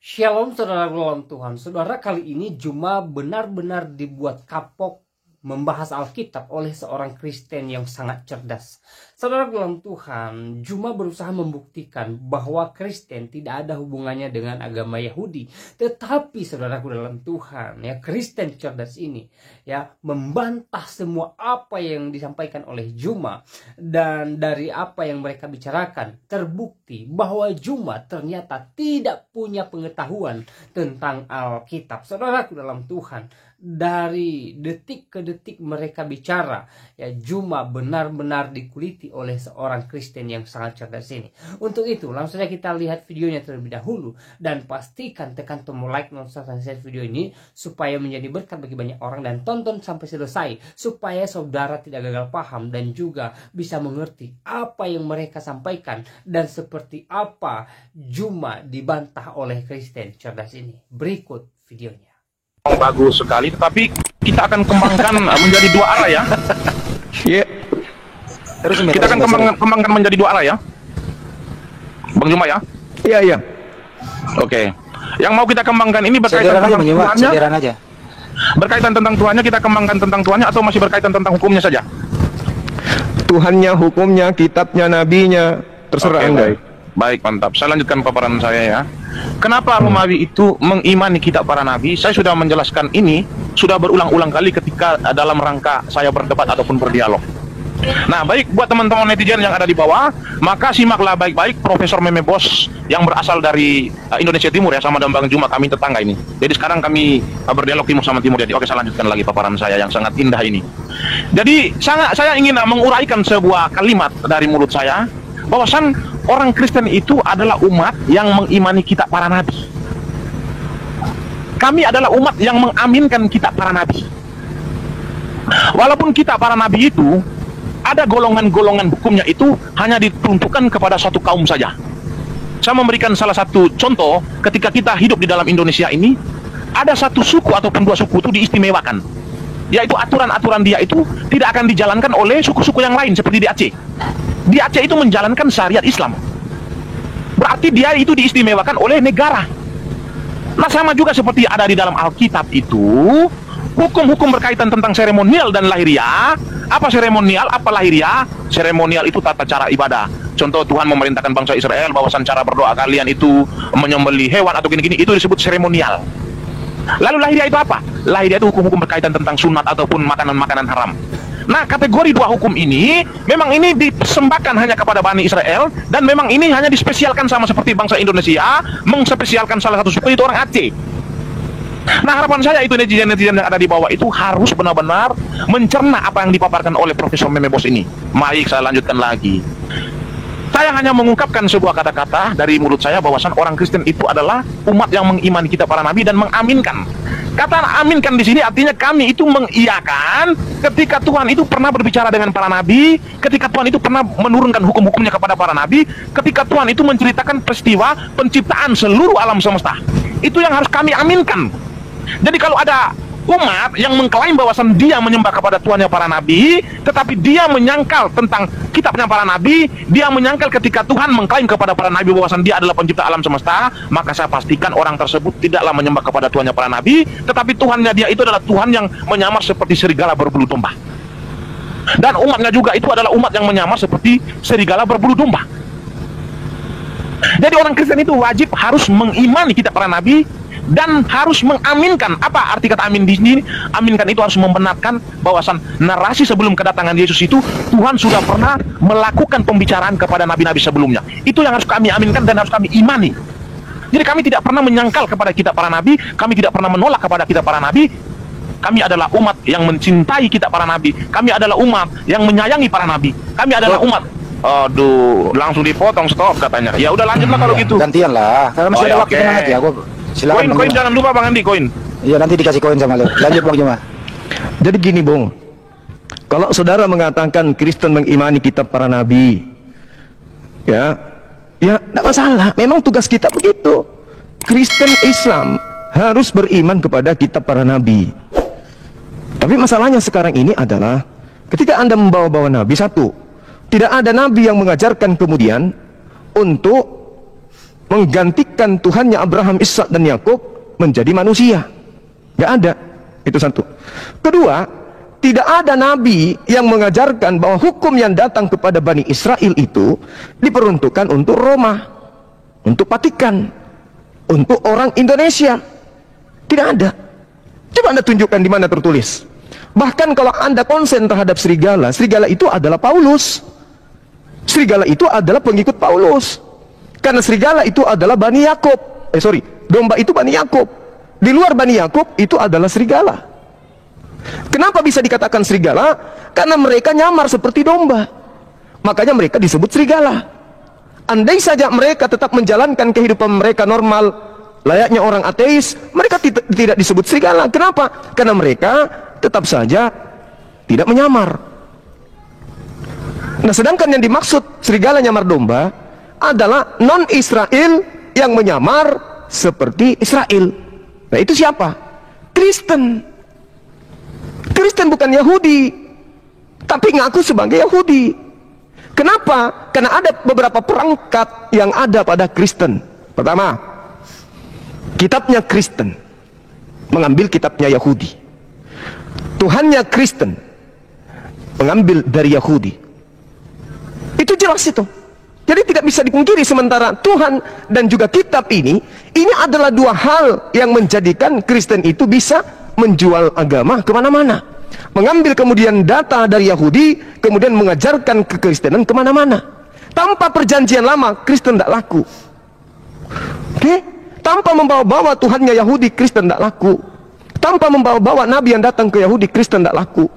Shalom saudara dalam Tuhan. Saudara, kali ini Juma benar-benar dibuat kapok membahas Alkitab oleh seorang Kristen yang sangat cerdas. Saudara dalam Tuhan, Juma berusaha membuktikan bahwa Kristen tidak ada hubungannya dengan agama Yahudi. Tetapi saudaraku dalam Tuhan, ya, Kristen cerdas ini ya membantah semua apa yang disampaikan oleh Juma, dan dari apa yang mereka bicarakan terbukti bahwa Juma ternyata tidak punya pengetahuan tentang Alkitab. Saudaraku dalam Tuhan, dari detik ke detik mereka bicara, ya, Juma benar-benar dikuliti oleh seorang Kristen yang sangat cerdas ini. Untuk itu langsung saja kita lihat videonya terlebih dahulu, dan pastikan tekan tombol like, subscribe, dan share video ini supaya menjadi berkat bagi banyak orang, dan tonton sampai selesai supaya saudara tidak gagal paham dan juga bisa mengerti apa yang mereka sampaikan dan seperti apa Juma dibantah oleh Kristen cerdas ini. Berikut videonya. Bagus sekali, tetapi kita akan kembangkan menjadi dua arah ya. Iya. Kita akan kembangkan menjadi dua arah ya, Bang Juma ya. Iya, iya. Oke. Yang mau kita kembangkan ini berkaitan tentang Tuhannya. Berkaitan tentang Tuhannya, kita kembangkan tentang Tuhannya atau masih berkaitan tentang hukumnya saja? Tuhannya, hukumnya, kitabnya, nabinya, terserah Anda. Baik, mantap. Saya lanjutkan paparan saya ya. Kenapa Romawi itu mengimani kitab para nabi? Saya sudah menjelaskan ini sudah berulang-ulang kali ketika dalam rangka saya berdebat ataupun berdialog. Nah, baik buat teman-teman netizen yang ada di bawah, maka simaklah baik-baik Profesor Meme Bos yang berasal dari Indonesia Timur ya, sama Bang Juma, kami tetangga ini. Jadi sekarang kami berdialog timur sama timur. Jadi oke, saya lanjutkan lagi paparan saya yang sangat indah ini. Jadi saya ingin menguraikan sebuah kalimat dari mulut saya, bahwasan orang Kristen itu adalah umat yang mengimani kitab para nabi. Kami adalah umat yang mengaminkan kitab para nabi. Walaupun kitab para nabi itu ada golongan-golongan hukumnya itu hanya diperuntukkan kepada satu kaum saja. Saya memberikan salah satu contoh, ketika kita hidup di dalam Indonesia ini, ada satu suku ataupun dua suku itu diistimewakan, yaitu aturan-aturan dia itu tidak akan dijalankan oleh suku-suku yang lain seperti di Aceh. Di Aceh itu menjalankan syariat Islam, berarti dia itu diistimewakan oleh negara. Nah, sama juga seperti ada di dalam Alkitab itu, hukum-hukum berkaitan tentang seremonial dan lahiriah. Apa seremonial, apa lahiriah? Seremonial itu tata cara ibadah. Contoh, Tuhan memerintahkan bangsa Israel bahwasan cara berdoa kalian itu menyembelih hewan atau gini-gini, itu disebut seremonial. Lalu lahiriah itu apa? Lahiriah itu hukum-hukum berkaitan tentang sunat ataupun makanan-makanan haram. Nah, kategori dua hukum ini memang ini dipersembahkan hanya kepada Bani Israel, dan memang ini hanya dispesialkan sama seperti bangsa Indonesia mengspesialkan salah satu suku, itu orang Aceh. Nah, harapan saya itu netizen-netizen yang ada di bawah itu harus benar-benar mencerna apa yang dipaparkan oleh Profesor Meme Bos ini. Baik, saya lanjutkan lagi. Saya hanya mengungkapkan sebuah kata-kata dari mulut saya, bahwasan orang Kristen itu adalah umat yang mengimani kitab para nabi dan mengaminkan. Kata aminkan di sini artinya kami itu mengiyakan ketika Tuhan itu pernah berbicara dengan para nabi, ketika Tuhan itu pernah menurunkan hukum-hukumnya kepada para nabi, ketika Tuhan itu menceritakan peristiwa penciptaan seluruh alam semesta. Itu yang harus kami aminkan. Jadi kalau ada umat yang mengklaim bahwasan dia menyembah kepada Tuhannya para nabi, tetapi dia menyangkal tentang kitabnya para nabi, dia menyangkal ketika Tuhan mengklaim kepada para nabi bahwasan dia adalah pencipta alam semesta, maka saya pastikan orang tersebut tidaklah menyembah kepada Tuhannya para nabi, tetapi Tuhannya dia itu adalah Tuhan yang menyamar seperti serigala berbulu domba. Dan umatnya juga itu adalah umat yang menyamar seperti serigala berbulu domba. Jadi orang Kristen itu wajib harus mengimani kitab para nabi dan harus mengaminkan. Apa arti kata amin di sini? Aminkan itu harus membenarkan bahwasan narasi sebelum kedatangan Yesus itu Tuhan sudah pernah melakukan pembicaraan kepada nabi-nabi sebelumnya. Itu yang harus kami aminkan dan harus kami imani. Jadi kami tidak pernah menyangkal kepada kitab para nabi, kami tidak pernah menolak kepada kitab para nabi. Kami adalah umat yang mencintai kitab para nabi. Kami adalah umat yang menyayangi para nabi. Kami adalah umat. Aduh, langsung dipotong, stop katanya. Ya udah, lanjutlah kalau gitu. Gantian lah, karena masih ada waktu, tenang aja. Silakan. Koin jangan lupa Bang Andi, koin. Iya, nanti dikasih koin sama lo. Lanjut Bang Juma. Jadi gini, Bung. Kalau saudara mengatakan Kristen mengimani kitab para nabi, ya tidak masalah. Memang tugas kita begitu. Kristen Islam harus beriman kepada kitab para nabi. Tapi masalahnya sekarang ini adalah ketika Anda membawa-bawa nabi, satu, tidak ada nabi yang mengajarkan kemudian untuk menggantikan Tuhannya Abraham, Ishak dan Yakub menjadi manusia. Gak ada. Itu satu. Kedua, tidak ada nabi yang mengajarkan bahwa hukum yang datang kepada Bani Israel itu diperuntukkan untuk Roma, untuk Vatikan, untuk orang Indonesia. Tidak ada. Coba Anda tunjukkan di mana tertulis. Bahkan kalau Anda konsen terhadap serigala, serigala itu adalah Paulus. Serigala itu adalah pengikut Paulus. Karena serigala itu adalah Bani Yakub. Domba itu Bani Yakub. Di luar Bani Yakub itu adalah serigala. Kenapa bisa dikatakan serigala? Karena mereka nyamar seperti domba. Makanya mereka disebut serigala. Andai saja mereka tetap menjalankan kehidupan mereka normal, layaknya orang ateis, mereka tidak disebut serigala. Kenapa? Karena mereka tetap saja tidak menyamar. Nah, sedangkan yang dimaksud serigala nyamar domba adalah non-Israel yang menyamar seperti Israel. Nah, itu siapa? Kristen. Kristen bukan Yahudi, tapi ngaku sebagai Yahudi. Kenapa? Karena ada beberapa perangkat yang ada pada Kristen. Pertama, kitabnya Kristen mengambil kitabnya Yahudi. Tuhannya Kristen mengambil dari Yahudi. Itu jelas itu. Jadi tidak bisa dipungkiri, sementara Tuhan dan juga kitab ini adalah dua hal yang menjadikan Kristen itu bisa menjual agama kemana-mana. Mengambil kemudian data dari Yahudi, kemudian mengajarkan kekristenan kemana-mana. Tanpa perjanjian lama, Kristen tidak laku. Oke? Tanpa membawa-bawa Tuhannya Yahudi, Kristen tidak laku. Tanpa membawa-bawa nabi yang datang ke Yahudi, Kristen tidak laku.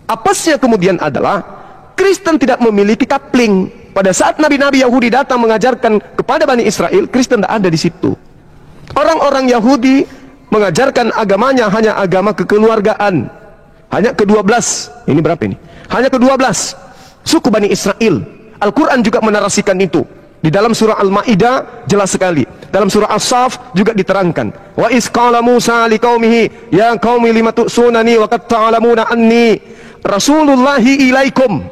Apesnya kemudian adalah Kristen tidak memiliki kapling. Pada saat nabi-nabi Yahudi datang mengajarkan kepada Bani Israel, Kristen tidak ada di situ. Orang-orang Yahudi mengajarkan agamanya hanya agama kekeluargaan. Hanya ke-12. Ini berapa ini? Hanya ke-12 suku Bani Israel. Al-Quran juga menarasikan itu. Di dalam surah Al-Ma'idah jelas sekali. Dalam surah As-Saf juga diterangkan. Wa iz qala Musa liqaumihi ya qaumi lima tu'sunani wa qad ta'lamuna anni rasulullahi ilaikum.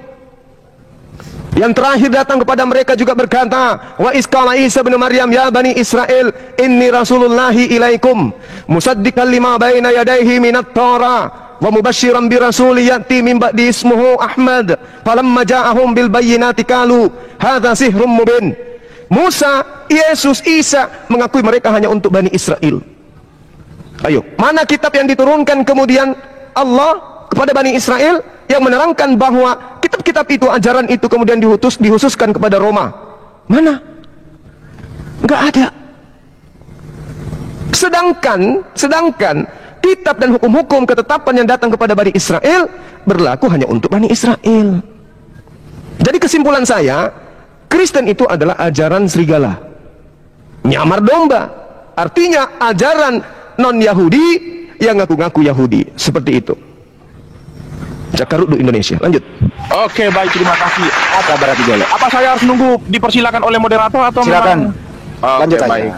Yang terakhir datang kepada mereka juga berkata, wa iz qala Isa bin Maryam ya bani Israel inni rasulullahi ilaikum musaddiqan lima baina yadayhi minat Taurat wa mubasysyiran bi rasulin ya'ti min ba'di ismuhu Ahmad falamma ja'ahum bil bayyinati qalu hadza sihrun mubin. Musa, Yesus, Isa mengakui mereka hanya untuk Bani Israel. Ayo, mana kitab yang diturunkan kemudian Allah kepada Bani Israel yang menerangkan bahwa kitab-kitab itu, ajaran itu kemudian dihususkan kepada Roma? Mana? Enggak ada. Sedangkan kitab dan hukum-hukum ketetapan yang datang kepada Bani Israel berlaku hanya untuk Bani Israel. Jadi kesimpulan saya, Kristen itu adalah ajaran serigala, nyamar domba. Artinya ajaran non-Yahudi yang ngaku-ngaku Yahudi. Seperti itu. Jakarta Indonesia. Lanjut. Oke, baik, terima kasih. Apa berarti boleh? Apa saya harus nunggu dipersilakan oleh moderator atau Silakan. Lanjut aja. Baik.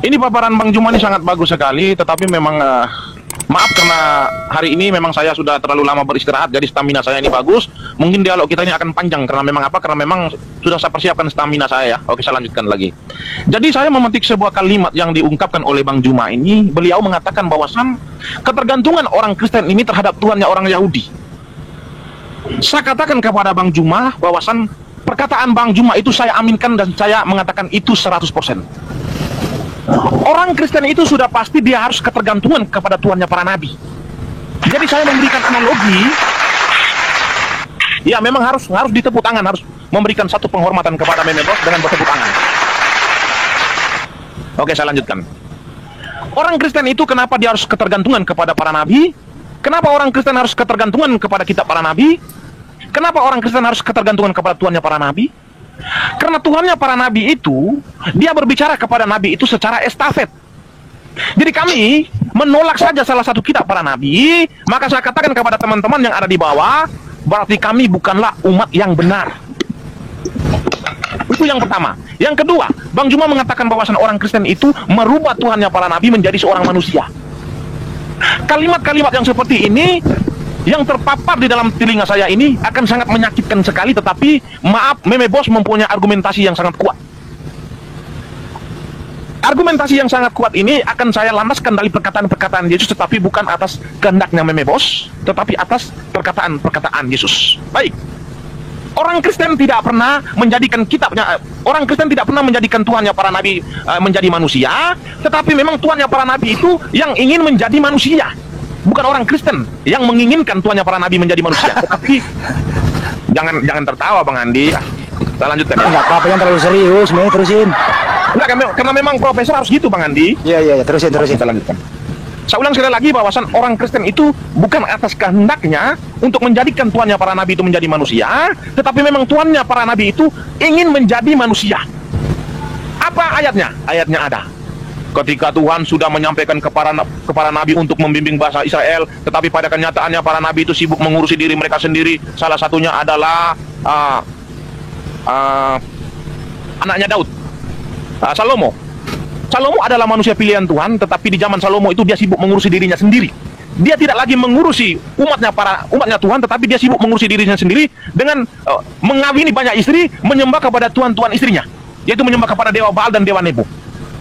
Ini paparan Bang Juma ini sangat bagus sekali, tetapi memang maaf karena hari ini memang saya sudah terlalu lama beristirahat, jadi stamina saya ini bagus. Mungkin dialog kita ini akan panjang karena memang apa? Karena memang sudah saya persiapkan stamina saya ya. Oke, saya lanjutkan lagi. Jadi saya memetik sebuah kalimat yang diungkapkan oleh Bang Juma ini. Beliau mengatakan bahwasan ketergantungan orang Kristen ini terhadap Tuhannya orang Yahudi. Saya katakan kepada Bang Juma bahwasan perkataan Bang Juma itu saya aminkan dan saya mengatakan itu 100%. Orang Kristen itu sudah pasti dia harus ketergantungan kepada Tuhannya para nabi. Jadi saya memberikan analogi. Ya memang harus ditepuk tangan, harus memberikan satu penghormatan kepada Memebos dengan bertepuk tangan. Oke, saya lanjutkan. Orang Kristen itu kenapa dia harus ketergantungan kepada para nabi? Kenapa orang Kristen harus ketergantungan kepada kitab para nabi? Kenapa orang Kristen harus ketergantungan kepada Tuhannya para nabi? Karena Tuhannya para nabi itu, dia berbicara kepada nabi itu secara estafet. Jadi kami menolak saja salah satu kitab para nabi, maka saya katakan kepada teman-teman yang ada di bawah, berarti kami bukanlah umat yang benar. Itu yang pertama. Yang kedua, Bang Juma mengatakan bahwasan orang Kristen itu merubah Tuhannya para nabi menjadi seorang manusia. Kalimat-kalimat yang seperti ini yang terpapar di dalam telinga saya ini akan sangat menyakitkan sekali, tetapi maaf, Memebos mempunyai argumentasi yang sangat kuat. argumentasi yang sangat kuat ini akan saya landaskan dari perkataan-perkataan Yesus, tetapi bukan atas kehendaknya Memebos, tetapi atas perkataan-perkataan Yesus. Baik. Orang Kristen tidak pernah menjadikan kitabnya, orang Kristen tidak pernah menjadikan Tuhannya para nabi menjadi manusia, tetapi memang Tuhannya para nabi itu yang ingin menjadi manusia. Bukan orang Kristen yang menginginkan Tuhannya para nabi menjadi manusia. Tetapi jangan tertawa Bang Andi. Kita lanjutkan ya. Enggak apa-apa, yang terlalu serius, Mei, terusin. Enggak, karena memang profesor harus gitu Bang Andi. Iya, terusin. Kita lanjutkan. Saya ulang sekali lagi bahwasan orang Kristen itu bukan atas kehendaknya untuk menjadikan Tuhannya para nabi itu menjadi manusia, tetapi memang Tuhannya para nabi itu ingin menjadi manusia. Apa ayatnya? Ayatnya ada. Ketika Tuhan sudah menyampaikan kepada nabi untuk membimbing bangsa Israel, tetapi pada kenyataannya para nabi itu sibuk mengurusi diri mereka sendiri. Salah satunya adalah anaknya Daud, Salomo. Salomo adalah manusia pilihan Tuhan, tetapi di zaman Salomo itu dia sibuk mengurusi dirinya sendiri. Dia tidak lagi mengurusi umatnya Tuhan, tetapi dia sibuk mengurusi dirinya sendiri dengan mengawini banyak istri, menyembah kepada tuan-tuan istrinya, yaitu menyembah kepada dewa Baal dan dewa Nebo.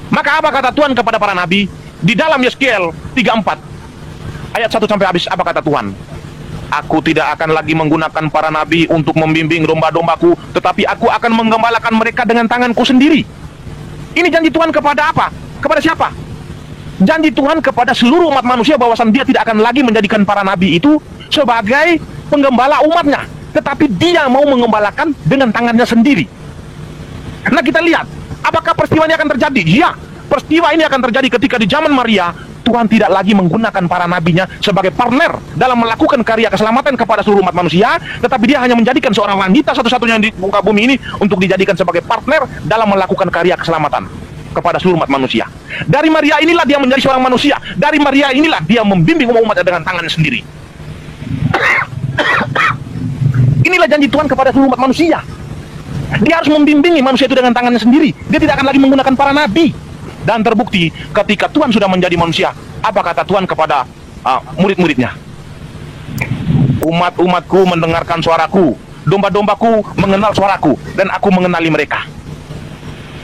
Maka apa kata Tuhan kepada para nabi? Di dalam Yeskiel 34 ayat 1 sampai habis, apa kata Tuhan? Aku tidak akan lagi menggunakan para nabi untuk membimbing domba-dombaku, tetapi aku akan menggembalakan mereka dengan tanganku sendiri. Ini janji Tuhan kepada apa? Kepada siapa? Janji Tuhan kepada seluruh umat manusia bahwasan dia tidak akan lagi menjadikan para nabi itu sebagai penggembala umatnya, tetapi dia mau mengembalakan dengan tangannya sendiri. Nah, kita lihat apakah peristiwa ini akan terjadi? Ya, peristiwa ini akan terjadi ketika di zaman Maria Tuhan tidak lagi menggunakan para nabinya sebagai partner dalam melakukan karya keselamatan kepada seluruh umat manusia, tetapi dia hanya menjadikan seorang wanita satu-satunya di muka bumi ini untuk dijadikan sebagai partner dalam melakukan karya keselamatan kepada seluruh umat manusia. Dari Maria inilah dia menjadi seorang manusia. Dari Maria inilah dia membimbing umatnya dengan tangannya sendiri. Inilah janji Tuhan kepada seluruh umat manusia. Dia harus membimbingi manusia itu dengan tangannya sendiri. Dia tidak akan lagi menggunakan para nabi. Dan terbukti ketika Tuhan sudah menjadi manusia, apa kata Tuhan kepada murid-muridnya? Umat-umatku mendengarkan suaraku, domba-dombaku mengenal suaraku, dan aku mengenali mereka.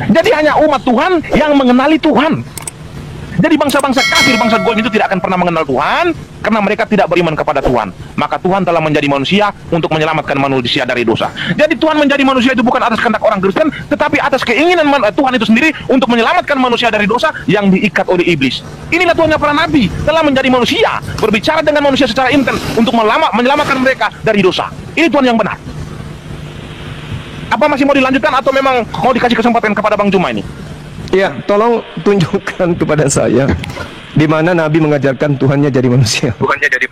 Jadi hanya umat Tuhan yang mengenali Tuhan. Jadi bangsa-bangsa kafir, bangsa Goyim itu tidak akan pernah mengenal Tuhan karena mereka tidak beriman kepada Tuhan. Maka Tuhan telah menjadi manusia untuk menyelamatkan manusia dari dosa. Jadi Tuhan menjadi manusia itu bukan atas kehendak orang Kristen, tetapi atas keinginan Tuhan itu sendiri untuk menyelamatkan manusia dari dosa yang diikat oleh iblis. Inilah Tuhannya para nabi, telah menjadi manusia, berbicara dengan manusia secara intens untuk menyelamatkan mereka dari dosa. Ini Tuhan yang benar. Apa masih mau dilanjutkan atau memang mau dikasih kesempatan kepada Bang Juma ini? Ya, tolong tunjukkan kepada saya di mana Nabi mengajarkan Tuhannya jadi manusia. Bukannya jadi.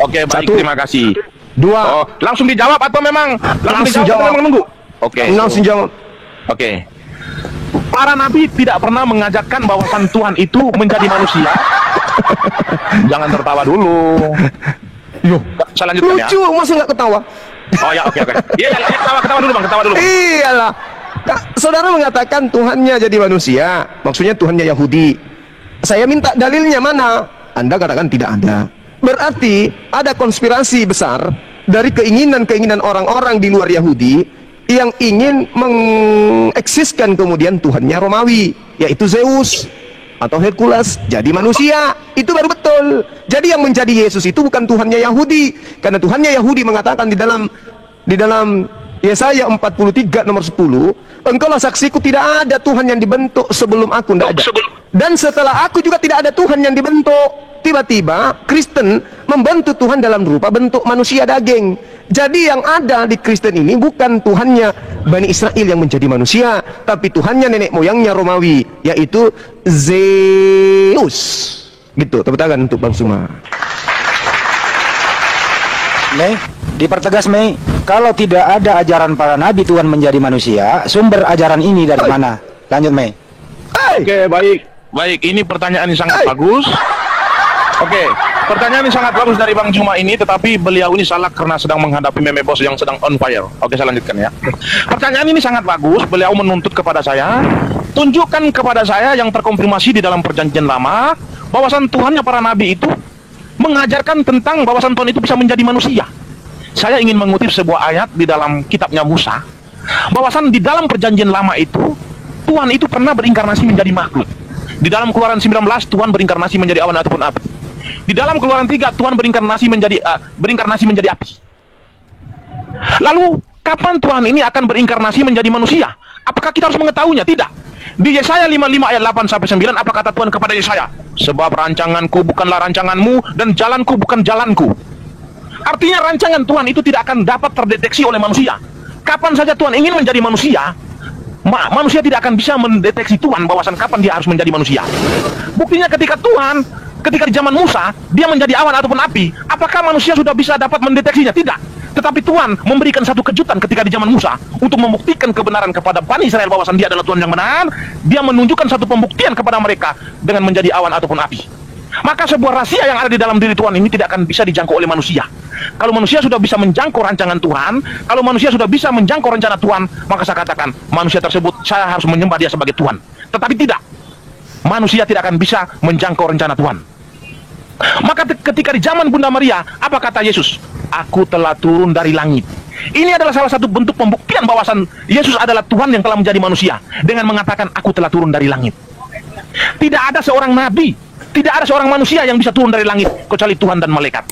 Oke, baik, Satu. terima kasih. Dua, Langsung dijawab atau memang Langsung dijawab jawab. atau memang menunggu? Oke. langsung jawab. Oke. Para nabi tidak pernah mengajarkan bahwasan Tuhan itu menjadi manusia. Jangan tertawa dulu. Yo, Saya lanjutkan ya. lucu, masa nggak ketawa? Oh ya, oke. Iya, ketawa dulu Bang, ketawa dulu. Iyalah. Saudara mengatakan Tuhannya jadi manusia, maksudnya Tuhannya Yahudi. Saya minta dalilnya mana? Anda katakan tidak ada. Berarti ada konspirasi besar dari keinginan-keinginan orang-orang di luar Yahudi yang ingin mengeksiskan kemudian Tuhannya Romawi, yaitu Zeus atau Hercules jadi manusia. Itu baru betul. Jadi yang menjadi Yesus itu bukan Tuhannya Yahudi, karena Tuhannya Yahudi mengatakan di dalam Yesaya 43 nomor 10, engkaulah saksiku, tidak ada Tuhan yang dibentuk sebelum aku, tidak ada. Dan setelah aku juga tidak ada Tuhan yang dibentuk. Tiba-tiba Kristen membentuk Tuhan dalam rupa bentuk manusia daging. Jadi yang ada di Kristen ini bukan Tuhannya Bani Israel yang menjadi manusia, tapi Tuhannya nenek moyangnya Romawi, yaitu Zeus. Gitu, tepuk tangan untuk Bang Suma. Mei, dipertegas Mei, kalau tidak ada ajaran para nabi Tuhan menjadi manusia, sumber ajaran ini dari mana? Lanjut Mei. Oke, baik. Ini pertanyaan yang sangat bagus. Oke, pertanyaan yang sangat bagus dari Bang Juma ini, tetapi beliau ini salah karena sedang menghadapi Memebos yang sedang on fire. Oke, saya lanjutkan ya. Pertanyaan ini sangat bagus. Beliau menuntut kepada saya, tunjukkan kepada saya yang terkonfirmasi di dalam perjanjian lama bahwasan Tuhannya para nabi itu mengajarkan tentang bahwasan Tuhan itu bisa menjadi manusia. Saya ingin mengutip sebuah ayat di dalam kitabnya Musa, bahwasan di dalam perjanjian lama itu Tuhan itu pernah berinkarnasi menjadi makhluk. Di dalam Keluaran 19 Tuhan berinkarnasi menjadi awan ataupun api. Di dalam Keluaran 3 Tuhan berinkarnasi menjadi api. Lalu kapan Tuhan ini akan berinkarnasi menjadi manusia? Apakah kita harus mengetahuinya? Tidak. Di Yesaya 55 ayat 8 sampai 9 apa kata Tuhan kepada Yesaya? Sebab rancanganku bukanlah rancanganmu dan jalanku bukan jalanku. Artinya rancangan Tuhan itu tidak akan dapat terdeteksi oleh manusia. Kapan saja Tuhan ingin menjadi manusia, manusia tidak akan bisa mendeteksi Tuhan bahwasan kapan dia harus menjadi manusia. Buktinya ketika di zaman Musa, dia menjadi awan ataupun api, apakah manusia sudah bisa dapat mendeteksinya? Tidak. Tetapi Tuhan memberikan satu kejutan ketika di zaman Musa untuk membuktikan kebenaran kepada Bani Israel bahwasan dia adalah Tuhan yang benar. Dia menunjukkan satu pembuktian kepada mereka dengan menjadi awan ataupun api. Maka sebuah rahasia yang ada di dalam diri Tuhan ini tidak akan bisa dijangkau oleh manusia. Kalau manusia sudah bisa menjangkau rancangan Tuhan, kalau manusia sudah bisa menjangkau rencana Tuhan, maka saya katakan manusia tersebut saya harus menyembah dia sebagai Tuhan. Tetapi tidak, manusia tidak akan bisa menjangkau rencana Tuhan. Maka ketika di zaman Bunda Maria, apa kata Yesus? Aku telah turun dari langit. Ini adalah salah satu bentuk pembuktian bahwasan Yesus adalah Tuhan yang telah menjadi manusia dengan mengatakan aku telah turun dari langit. Tidak ada seorang nabi, tidak ada seorang manusia yang bisa turun dari langit kecuali Tuhan dan malaikat.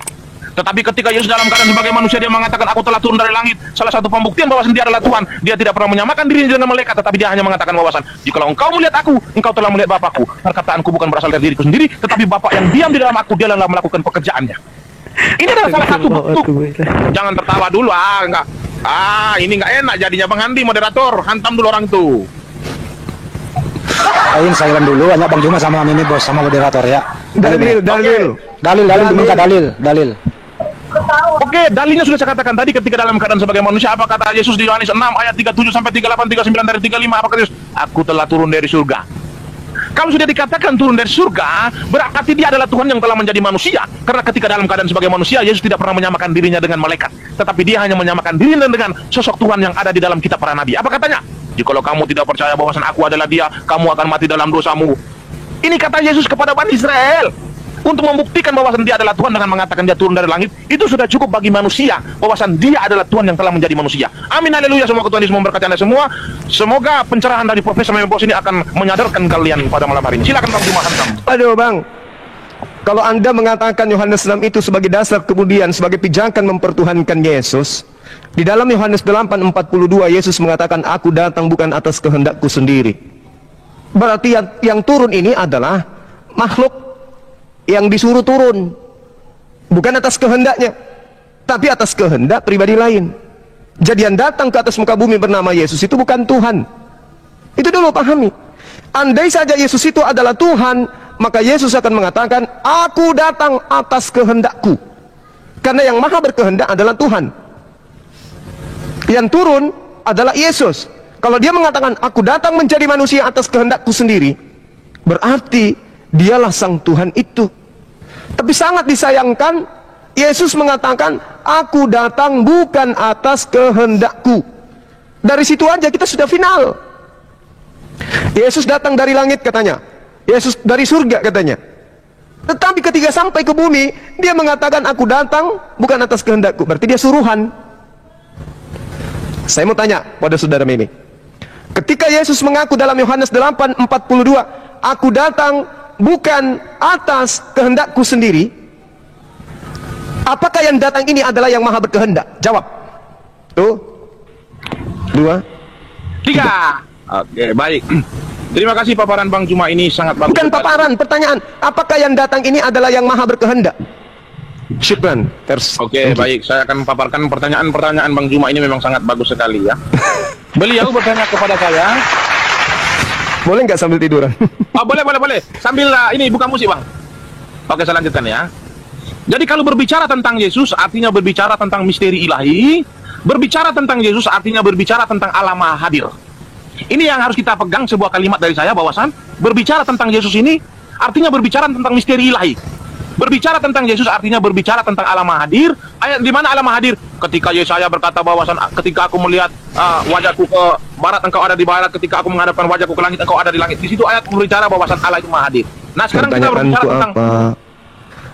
Tetapi ketika Yesus dalam keadaan sebagai manusia, dia mengatakan aku telah turun dari langit. Salah satu pembuktian bahwa dia adalah Tuhan. Dia tidak pernah menyamakan dirinya dengan malaikat, tetapi dia hanya mengatakan bahwasan jikalau engkau melihat aku, engkau telah melihat Bapakku. Perkataanku bukan berasal dari diriku sendiri, tetapi Bapa yang diam di dalam aku, dia adalah melakukan pekerjaannya. Ini adalah salah satu bentuk. Jangan tertawa dulu, enggak. Ini enggak enak jadinya Bang Andi, moderator. Hantam dulu orang itu. Ain silent dulu, hanya Bang Juma sama ini bos sama moderator ya. Dalil. Diminta dalil. Oke, dalilnya sudah saya katakan tadi ketika dalam keadaan sebagai manusia. Apa kata Yesus di Yohanes 6 ayat 37 sampai 38, 39 dari 35? Apa kata Yesus? Aku telah turun dari surga. Kalau sudah dikatakan turun dari surga, berarti dia adalah Tuhan yang telah menjadi manusia. Karena ketika dalam keadaan sebagai manusia, Yesus tidak pernah menyamakan dirinya dengan malaikat, tetapi dia hanya menyamakan dirinya dengan sosok Tuhan yang ada di dalam kitab para nabi. Apa katanya? Jikalau kamu tidak percaya bahwasan aku adalah dia, kamu akan mati dalam dosamu. Ini kata Yesus kepada Bani Israel. Untuk membuktikan bahwasan dia adalah Tuhan dengan mengatakan dia turun dari langit, itu sudah cukup bagi manusia bahwasan dia adalah Tuhan yang telah menjadi manusia. Amin, haleluya. Semoga Tuhan Yesus memberkati Anda semua. Semoga pencerahan dari Profesor Membos ini akan menyadarkan kalian pada malam hari ini. Silakan Bang Juma Hantam. Aduh Bang, kalau Anda mengatakan Yohanes 6 itu sebagai dasar kemudian sebagai pijakan mempertuhankan Yesus, di dalam Yohanes 8:42 Yesus mengatakan aku datang bukan atas kehendakku sendiri. Berarti yang turun ini adalah makhluk yang disuruh turun, bukan atas kehendaknya, tapi atas kehendak pribadi lain. Jadi yang datang ke atas muka bumi bernama Yesus itu bukan Tuhan. Itu dulu pahami. Andai saja Yesus itu adalah Tuhan, maka Yesus akan mengatakan aku datang atas kehendakku. Karena yang maha berkehendak adalah Tuhan. Yang turun adalah Yesus. Kalau dia mengatakan aku datang menjadi manusia atas kehendakku sendiri, berarti dialah sang Tuhan itu. Tapi sangat disayangkan, Yesus mengatakan aku datang bukan atas kehendakku. Dari situ aja kita sudah final. Yesus datang dari langit katanya, Yesus dari surga katanya. Tetapi ketika sampai ke bumi, dia mengatakan aku datang bukan atas kehendakku. Berarti dia suruhan. Saya mau tanya pada saudara Mimi, ketika Yesus mengaku dalam Yohanes 8:42 aku datang bukan atas kehendakku sendiri, apakah yang datang ini adalah yang maha berkehendak? Jawab. 1, 2, 3. Oke, baik. Terima kasih paparan Bang Juma ini sangat bagus. Bukan paparan, pertanyaan. Apakah yang datang ini adalah yang maha berkehendak? Syukran. Oke, baik. Saya akan paparkan pertanyaan-pertanyaan Bang Juma ini memang sangat bagus sekali ya. Beliau bertanya kepada saya, boleh nggak sambil tiduran? Oh, boleh. Sambil ini buka musik, Bang. Oke, saya lanjutkan ya. Jadi kalau berbicara tentang Yesus artinya berbicara tentang misteri ilahi. Berbicara tentang Yesus artinya berbicara tentang Allah Maha Hadir. Ini yang harus kita pegang, sebuah kalimat dari saya bahwasan berbicara tentang Yesus ini artinya berbicara tentang misteri ilahi. Berbicara tentang Yesus artinya berbicara tentang Allah Maha Hadir. Ayat di mana Allah Maha Hadir? Ketika Yesaya berkata bahwasan ketika aku melihat wajahku ke barat engkau ada di barat, ketika aku menghadapkan wajahku ke langit engkau ada di langit. Di situ ayat berbicara bahwasan Allah itu Maha Hadir. Nah, sekarang kita berbicara tentang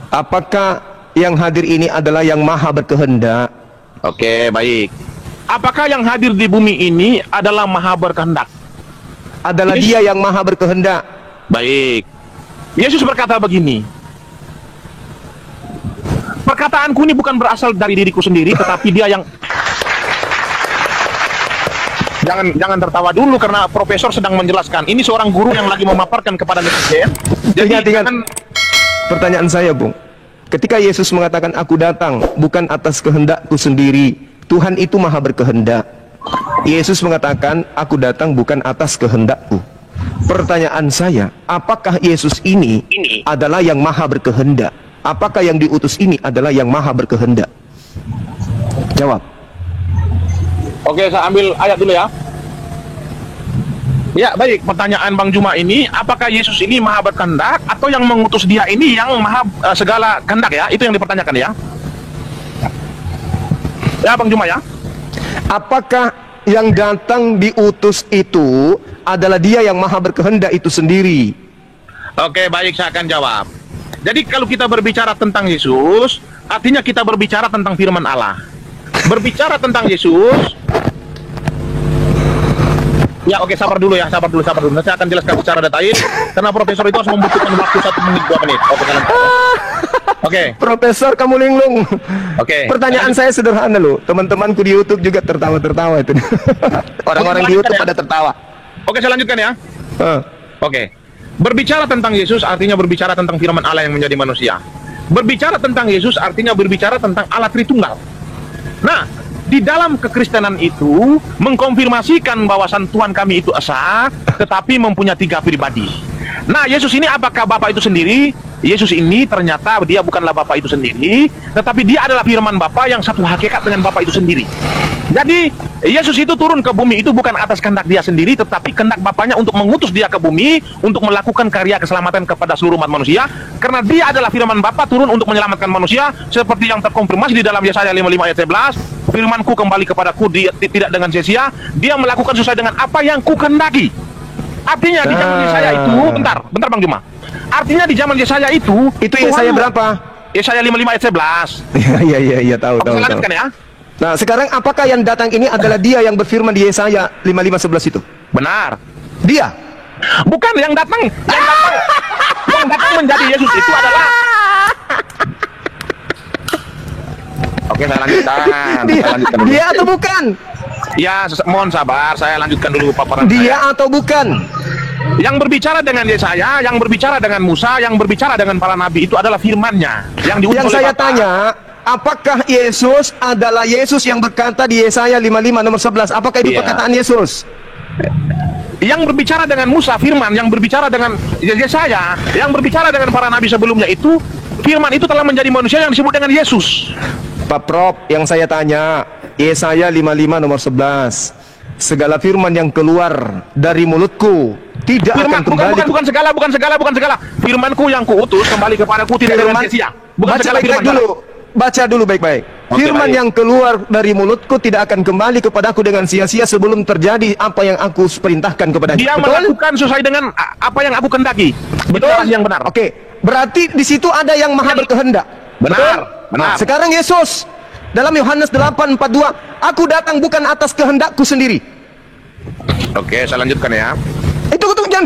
apakah yang hadir ini adalah yang maha berkehendak? Oke, baik. Apakah yang hadir di bumi ini adalah maha berkehendak? adalah Dia yang maha berkehendak. Baik. Yesus berkata begini. Perkataanku ini bukan berasal dari diriku sendiri, tetapi Dia yang... Jangan tertawa dulu karena profesor sedang menjelaskan. Ini seorang guru yang lagi memaparkan kepada netizen. Jadi Ingat. Pertanyaan saya, Bung. Ketika Yesus mengatakan aku datang bukan atas kehendakku sendiri, Tuhan itu maha berkehendak. Yesus mengatakan aku datang bukan atas kehendakku. Pertanyaan saya, apakah Yesus ini adalah yang maha berkehendak? Apakah yang diutus ini adalah yang maha berkehendak? Jawab. Oke, saya ambil ayat dulu ya. Ya, baik. Pertanyaan Bang Juma ini, apakah Yesus ini maha berkehendak atau yang mengutus Dia ini yang maha segala kehendak ya? Itu yang dipertanyakan ya. Ya, Bang Juma ya. Apakah yang datang diutus itu adalah Dia yang maha berkehendak itu sendiri? Oke, baik, saya akan jawab. Jadi kalau kita berbicara tentang Yesus, artinya kita berbicara tentang firman Allah. Berbicara tentang Yesus, ya oke, sabar dulu. Saya akan jelaskan secara detail karena profesor itu harus membutuhkan waktu 1 menit 2 menit. Oke. Profesor kamu linglung. Oke. Pertanyaan saya sederhana loh. Teman-temanku di YouTube juga tertawa-tertawa itu. Orang-orang di YouTube pada tertawa. Oke, saya lanjutkan ya. Oke. Berbicara tentang Yesus artinya berbicara tentang firman Allah yang menjadi manusia. Berbicara tentang Yesus artinya berbicara tentang Allah Tritunggal. Nah, di dalam kekristenan itu mengkonfirmasikan bahwasan Tuhan kami itu esa, tetapi mempunyai 3 pribadi. Nah, Yesus ini apakah Bapa itu sendiri? Yesus ini ternyata Dia bukanlah Bapa itu sendiri, tetapi Dia adalah firman Bapa yang satu hakikat dengan Bapa itu sendiri. Jadi, Yesus itu turun ke bumi itu bukan atas kehendak Dia sendiri, tetapi kehendak Bapanya untuk mengutus Dia ke bumi untuk melakukan karya keselamatan kepada seluruh umat manusia. Karena Dia adalah firman Bapa turun untuk menyelamatkan manusia, seperti yang terkonfirmasi di dalam Yesaya 55 ayat 11. Firmanku kembali kepadaku tidak dengan sia-sia, Dia melakukan sesuai dengan apa yang ku kehendaki. Artinya di zaman Yesaya itu, bentar Bang Juma. Artinya di zaman Yesaya itu Yesaya berapa? Yesaya 55 ayat 11. Iya, tahu. Lanjutkan ya. Nah, sekarang apakah yang datang ini adalah Dia yang berfirman di Yesaya 55:11 itu? Benar. Dia. Bukan yang datang menjadi Yesus itu adalah. Oke, saya lanjutkan. Dia atau bukan? Ya, mohon sabar, saya lanjutkan dulu paparan Dia saya. atau bukan? Yang berbicara dengan Yesaya, yang berbicara dengan Musa, yang berbicara dengan para nabi itu adalah firman-Nya yang diutus oleh saya Bapa. tanya, apakah Yesus adalah Yesus yang berkata di Yesaya 55 nomor 11? Apakah itu perkataan Yesus? Yang berbicara dengan Musa, firman. Yang berbicara dengan Yesaya, yang berbicara dengan para nabi sebelumnya itu, firman itu telah menjadi manusia yang disebut dengan Yesus. Pak Prof, yang saya tanya, Yesaya 55 nomor 11, segala firman yang keluar dari mulutku tidak akan kembali. Bukan segala. Firmanku yang kuutus kembali kepadaku tidak dengan sia-sia. Bukan segala firman. Baca dulu baik-baik. Firman yang keluar dari mulutku tidak akan kembali kepadaku dengan sia-sia sebelum terjadi apa yang aku perintahkan kepadanya. Dia melakukan sesuai dengan apa yang aku kehendaki. Betul yang benar. Oke, berarti di situ ada yang maha berkehendak. Benar. Sekarang Yesus dalam Yohanes 8:42, aku datang bukan atas kehendakku sendiri. Oke, saya lanjutkan ya. Itu jangan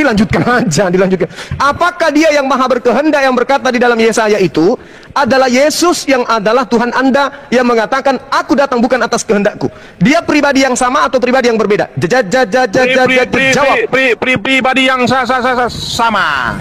dilanjutkan. Apakah Dia yang maha berkehendak yang berkata di dalam Yesaya itu adalah Yesus yang adalah Tuhan Anda yang mengatakan aku datang bukan atas kehendakku? Dia pribadi yang sama atau pribadi yang berbeda? Jawab. Pribadi yang sama.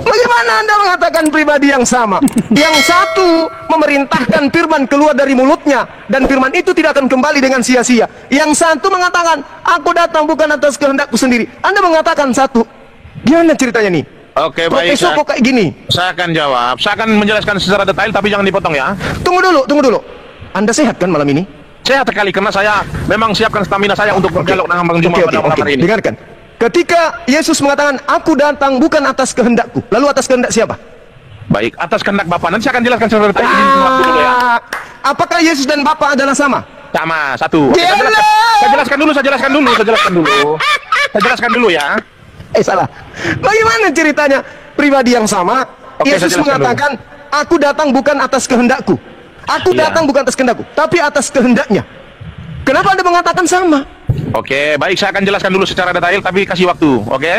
Bagaimana Anda mengatakan pribadi yang sama? Yang satu memerintahkan firman keluar dari mulutnya dan firman itu tidak akan kembali dengan sia-sia. Yang satu mengatakan aku datang bukan atas kehendakku sendiri. Anda mengatakan satu. Gimana ceritanya nih? Oke, baik. Profesor kok kayak gini? Saya akan jawab. Saya akan menjelaskan secara detail tapi jangan dipotong ya. Tunggu dulu. Anda sehat kan malam ini? Sehat sekali karena saya memang siapkan stamina saya untuk berdialog dengan Bang Juma pada malam hari ini. Dengarkan. Ketika Yesus mengatakan aku datang bukan atas kehendakku, lalu atas kehendak siapa? Baik, atas kehendak Bapa. Nanti saya akan jelaskan secara detail. Dulu ya. Apakah Yesus dan Bapa adalah sama? Sama, satu. Saya jelaskan dulu ya. Salah. Bagaimana ceritanya pribadi yang sama? Oke, Yesus mengatakan aku datang bukan atas kehendakku. Aku Iya. datang bukan atas kehendakku, tapi atas kehendaknya. Kenapa Anda mengatakan sama? Oke, baik, saya akan jelaskan dulu secara detail, tapi kasih waktu, oke?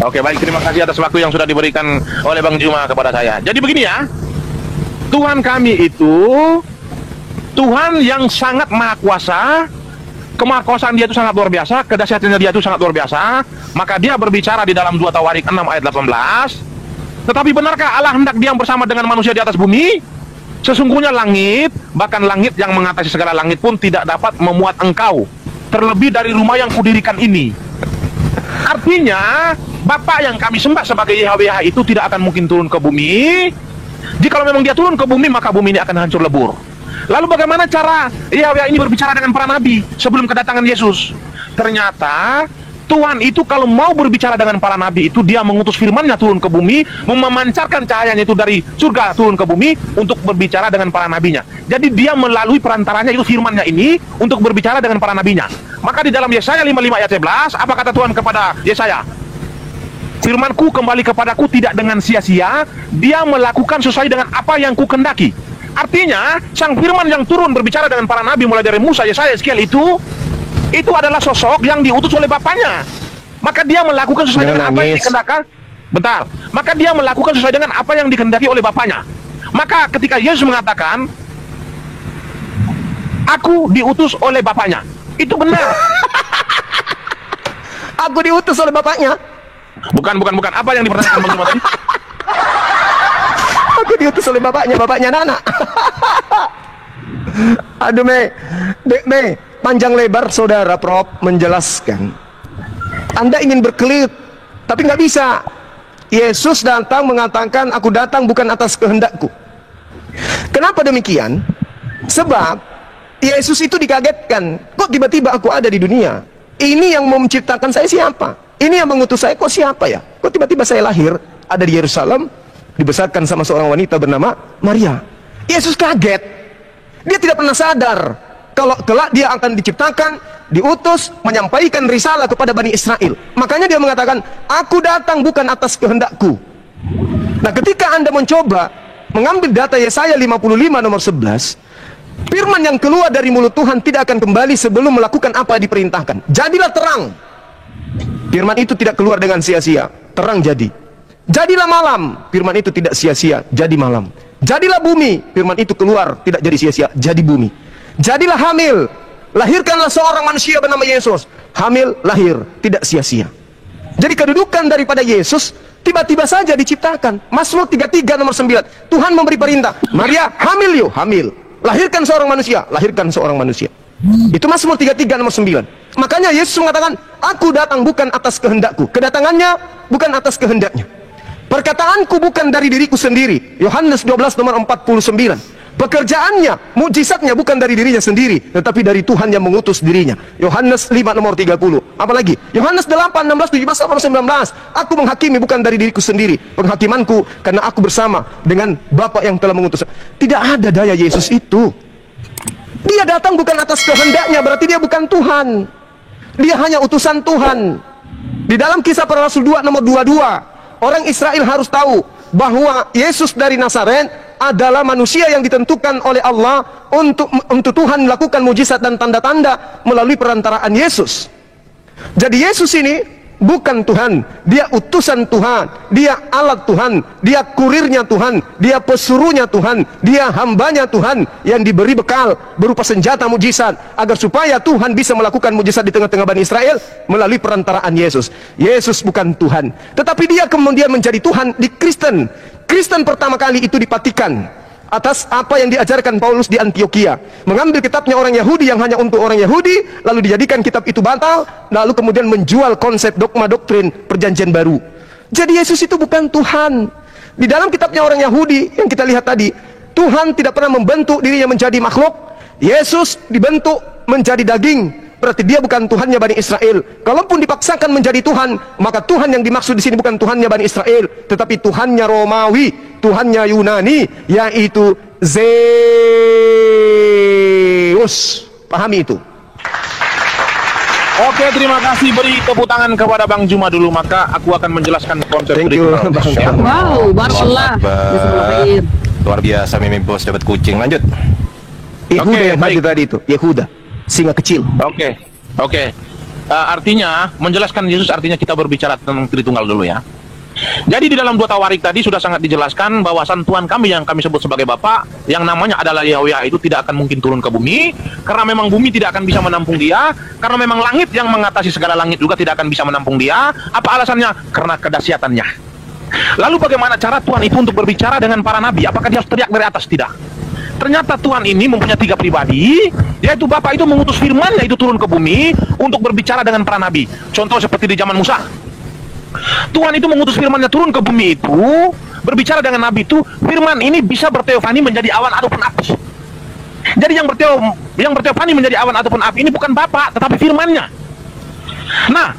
Oke, baik, terima kasih atas waktu yang sudah diberikan oleh Bang Juma kepada saya. Jadi begini ya, Tuhan kami itu Tuhan yang sangat maha kuasa, kemahakuasaan dia itu sangat luar biasa, kedahsyatannya dia itu sangat luar biasa, maka dia berbicara di dalam 2 Tawarik 6 ayat 18, tetapi benarkah Allah hendak diam bersama dengan manusia di atas bumi? Sesungguhnya langit, bahkan langit yang mengatasi segala langit pun tidak dapat memuat engkau, terlebih dari rumah yang kudirikan ini. Artinya, Bapa yang kami sembah sebagai Yahweh itu tidak akan mungkin turun ke bumi. Jikalau memang dia turun ke bumi, maka bumi ini akan hancur lebur. Lalu bagaimana cara Yahweh ini berbicara dengan para nabi sebelum kedatangan Yesus? Ternyata Tuhan itu kalau mau berbicara dengan para nabi itu, dia mengutus firman-Nya turun ke bumi, memancarkan cahayanya itu dari surga turun ke bumi untuk berbicara dengan para nabinya. Jadi dia melalui perantaranya itu firman-Nya ini untuk berbicara dengan para nabinya. Maka di dalam Yesaya 55 ayat 11, apa kata Tuhan kepada Yesaya? Firman-Ku kembali kepadaku tidak dengan sia-sia, dia melakukan sesuai dengan apa yang ku kendaki. Artinya, sang firman yang turun berbicara dengan para nabi mulai dari Musa, Yesaya, Yeskiel itu adalah sosok yang diutus oleh Bapaknya. Maka dia melakukan sesuai dengan apa yang dikehendaki. Bentar. Maka dia melakukan sesuai dengan apa yang dikehendaki oleh Bapaknya. Maka ketika Yesus mengatakan, aku diutus oleh Bapaknya, itu benar. Aku diutus oleh Bapaknya. Bukan. Apa yang dipertanyakan Bang Juma tadi? Aku diutus oleh Bapaknya Nana. Aduh, Mei, panjang lebar saudara Prof menjelaskan. Anda ingin berkelit, tapi nggak bisa. Yesus datang mengatakan, aku datang bukan atas kehendakku. Kenapa demikian? Sebab Yesus itu dikagetkan. Kok tiba-tiba aku ada di dunia? Ini yang mau menciptakan saya siapa? Ini yang mengutus saya kok siapa ya? Kok tiba-tiba saya lahir ada di Yerusalem, dibesarkan sama seorang wanita bernama Maria. Yesus kaget. Dia tidak pernah sadar kalau kelak dia akan diciptakan, diutus, menyampaikan risalah kepada Bani Israel. Makanya dia mengatakan, aku datang bukan atas kehendakku. Nah, ketika Anda mencoba mengambil data Yesaya 55 nomor 11, firman yang keluar dari mulut Tuhan tidak akan kembali sebelum melakukan apa yang diperintahkan. Jadilah terang. Firman itu tidak keluar dengan sia-sia, terang jadi. Jadilah malam, firman itu tidak sia-sia, jadi malam. Jadilah bumi, firman itu keluar, tidak jadi sia-sia, jadi bumi. Jadilah hamil, lahirkanlah seorang manusia bernama Yesus. Hamil, lahir, tidak sia-sia. Jadi kedudukan daripada Yesus tiba-tiba saja diciptakan. Mazmur 33 nomor 9, Tuhan memberi perintah, Maria hamil yuk, hamil. Lahirkan seorang manusia, lahirkan seorang manusia. Itu Mazmur 33 nomor 9. Makanya Yesus mengatakan, aku datang bukan atas kehendakku. Kedatangannya bukan atas kehendaknya. Perkataanku bukan dari diriku sendiri. Yohanes 12 nomor 49. Pekerjaannya, mukjizatnya bukan dari dirinya sendiri, tetapi dari Tuhan yang mengutus dirinya. Yohanes 5 nomor 30. Apalagi Yohanes 8 16 17 19. Aku menghakimi bukan dari diriku sendiri. Penghakimanku karena aku bersama dengan Bapa yang telah mengutus. Tidak ada daya Yesus itu. Dia datang bukan atas kehendaknya, berarti dia bukan Tuhan. Dia hanya utusan Tuhan. Di dalam Kisah Para Rasul 2 nomor 22, orang Israel harus tahu bahwa Yesus dari Nazaret adalah manusia yang ditentukan oleh Allah untuk Tuhan melakukan mujizat dan tanda-tanda melalui perantaraan Yesus. Jadi Yesus ini bukan Tuhan, dia utusan Tuhan, dia alat Tuhan, dia kurirnya Tuhan, dia pesuruhnya Tuhan, dia hambanya Tuhan yang diberi bekal berupa senjata mujizat agar supaya Tuhan bisa melakukan mujizat di tengah-tengah Bani Israel melalui perantaraan Yesus. Yesus bukan Tuhan, tetapi dia kemudian menjadi Tuhan di Kristen. Kristen pertama kali itu dipatikan atas apa yang diajarkan Paulus di Antioquia, mengambil kitabnya orang Yahudi yang hanya untuk orang Yahudi, lalu dijadikan kitab itu batal, lalu kemudian menjual konsep dogma doktrin perjanjian baru. Jadi Yesus itu bukan Tuhan. Di dalam kitabnya orang Yahudi yang kita lihat tadi, Tuhan tidak pernah membentuk dirinya menjadi makhluk. Yesus dibentuk menjadi daging, berarti dia bukan Tuhannya Bani Israel. Kalaupun dipaksakan menjadi Tuhan, maka Tuhan yang dimaksud di sini bukan Tuhannya Bani Israel, tetapi Tuhannya Romawi, Tuhannya Yunani, yaitu Zeus. Pahami itu. Oke, terima kasih. Beri tepuk tangan kepada Bang Juma dulu, maka aku akan menjelaskan konsep Thank you, berikutnya. Bang Juma. Wow, Masya Allah. Luar biasa Mimi Bos dapat kucing. Lanjut. Yehuda Oke, yang baik. hadir tadi itu. Yehuda, singa kecil. Oke. Artinya menjelaskan Yesus artinya kita berbicara tentang Tritunggal dulu ya. Jadi di dalam 2 Tawarik tadi sudah sangat dijelaskan bahwasan Tuhan kami yang kami sebut sebagai Bapa yang namanya adalah Yahweh itu tidak akan mungkin turun ke bumi karena memang bumi tidak akan bisa menampung dia, karena memang langit yang mengatasi segala langit juga tidak akan bisa menampung dia. Apa alasannya? Karena kedahsyatannya. Lalu bagaimana cara Tuhan itu untuk berbicara dengan para nabi? Apakah dia harus teriak dari atas? Tidak. Ternyata Tuhan ini mempunyai 3 pribadi, yaitu Bapa itu mengutus firman-Nya itu turun ke bumi untuk berbicara dengan para nabi. Contoh seperti di zaman Musa. Tuhan itu mengutus firman-Nya turun ke bumi itu, berbicara dengan nabi itu, firman ini bisa berteofani menjadi awan ataupun api. Jadi yang berteofani menjadi awan ataupun api ini bukan Bapa, tetapi firman-Nya. Nah,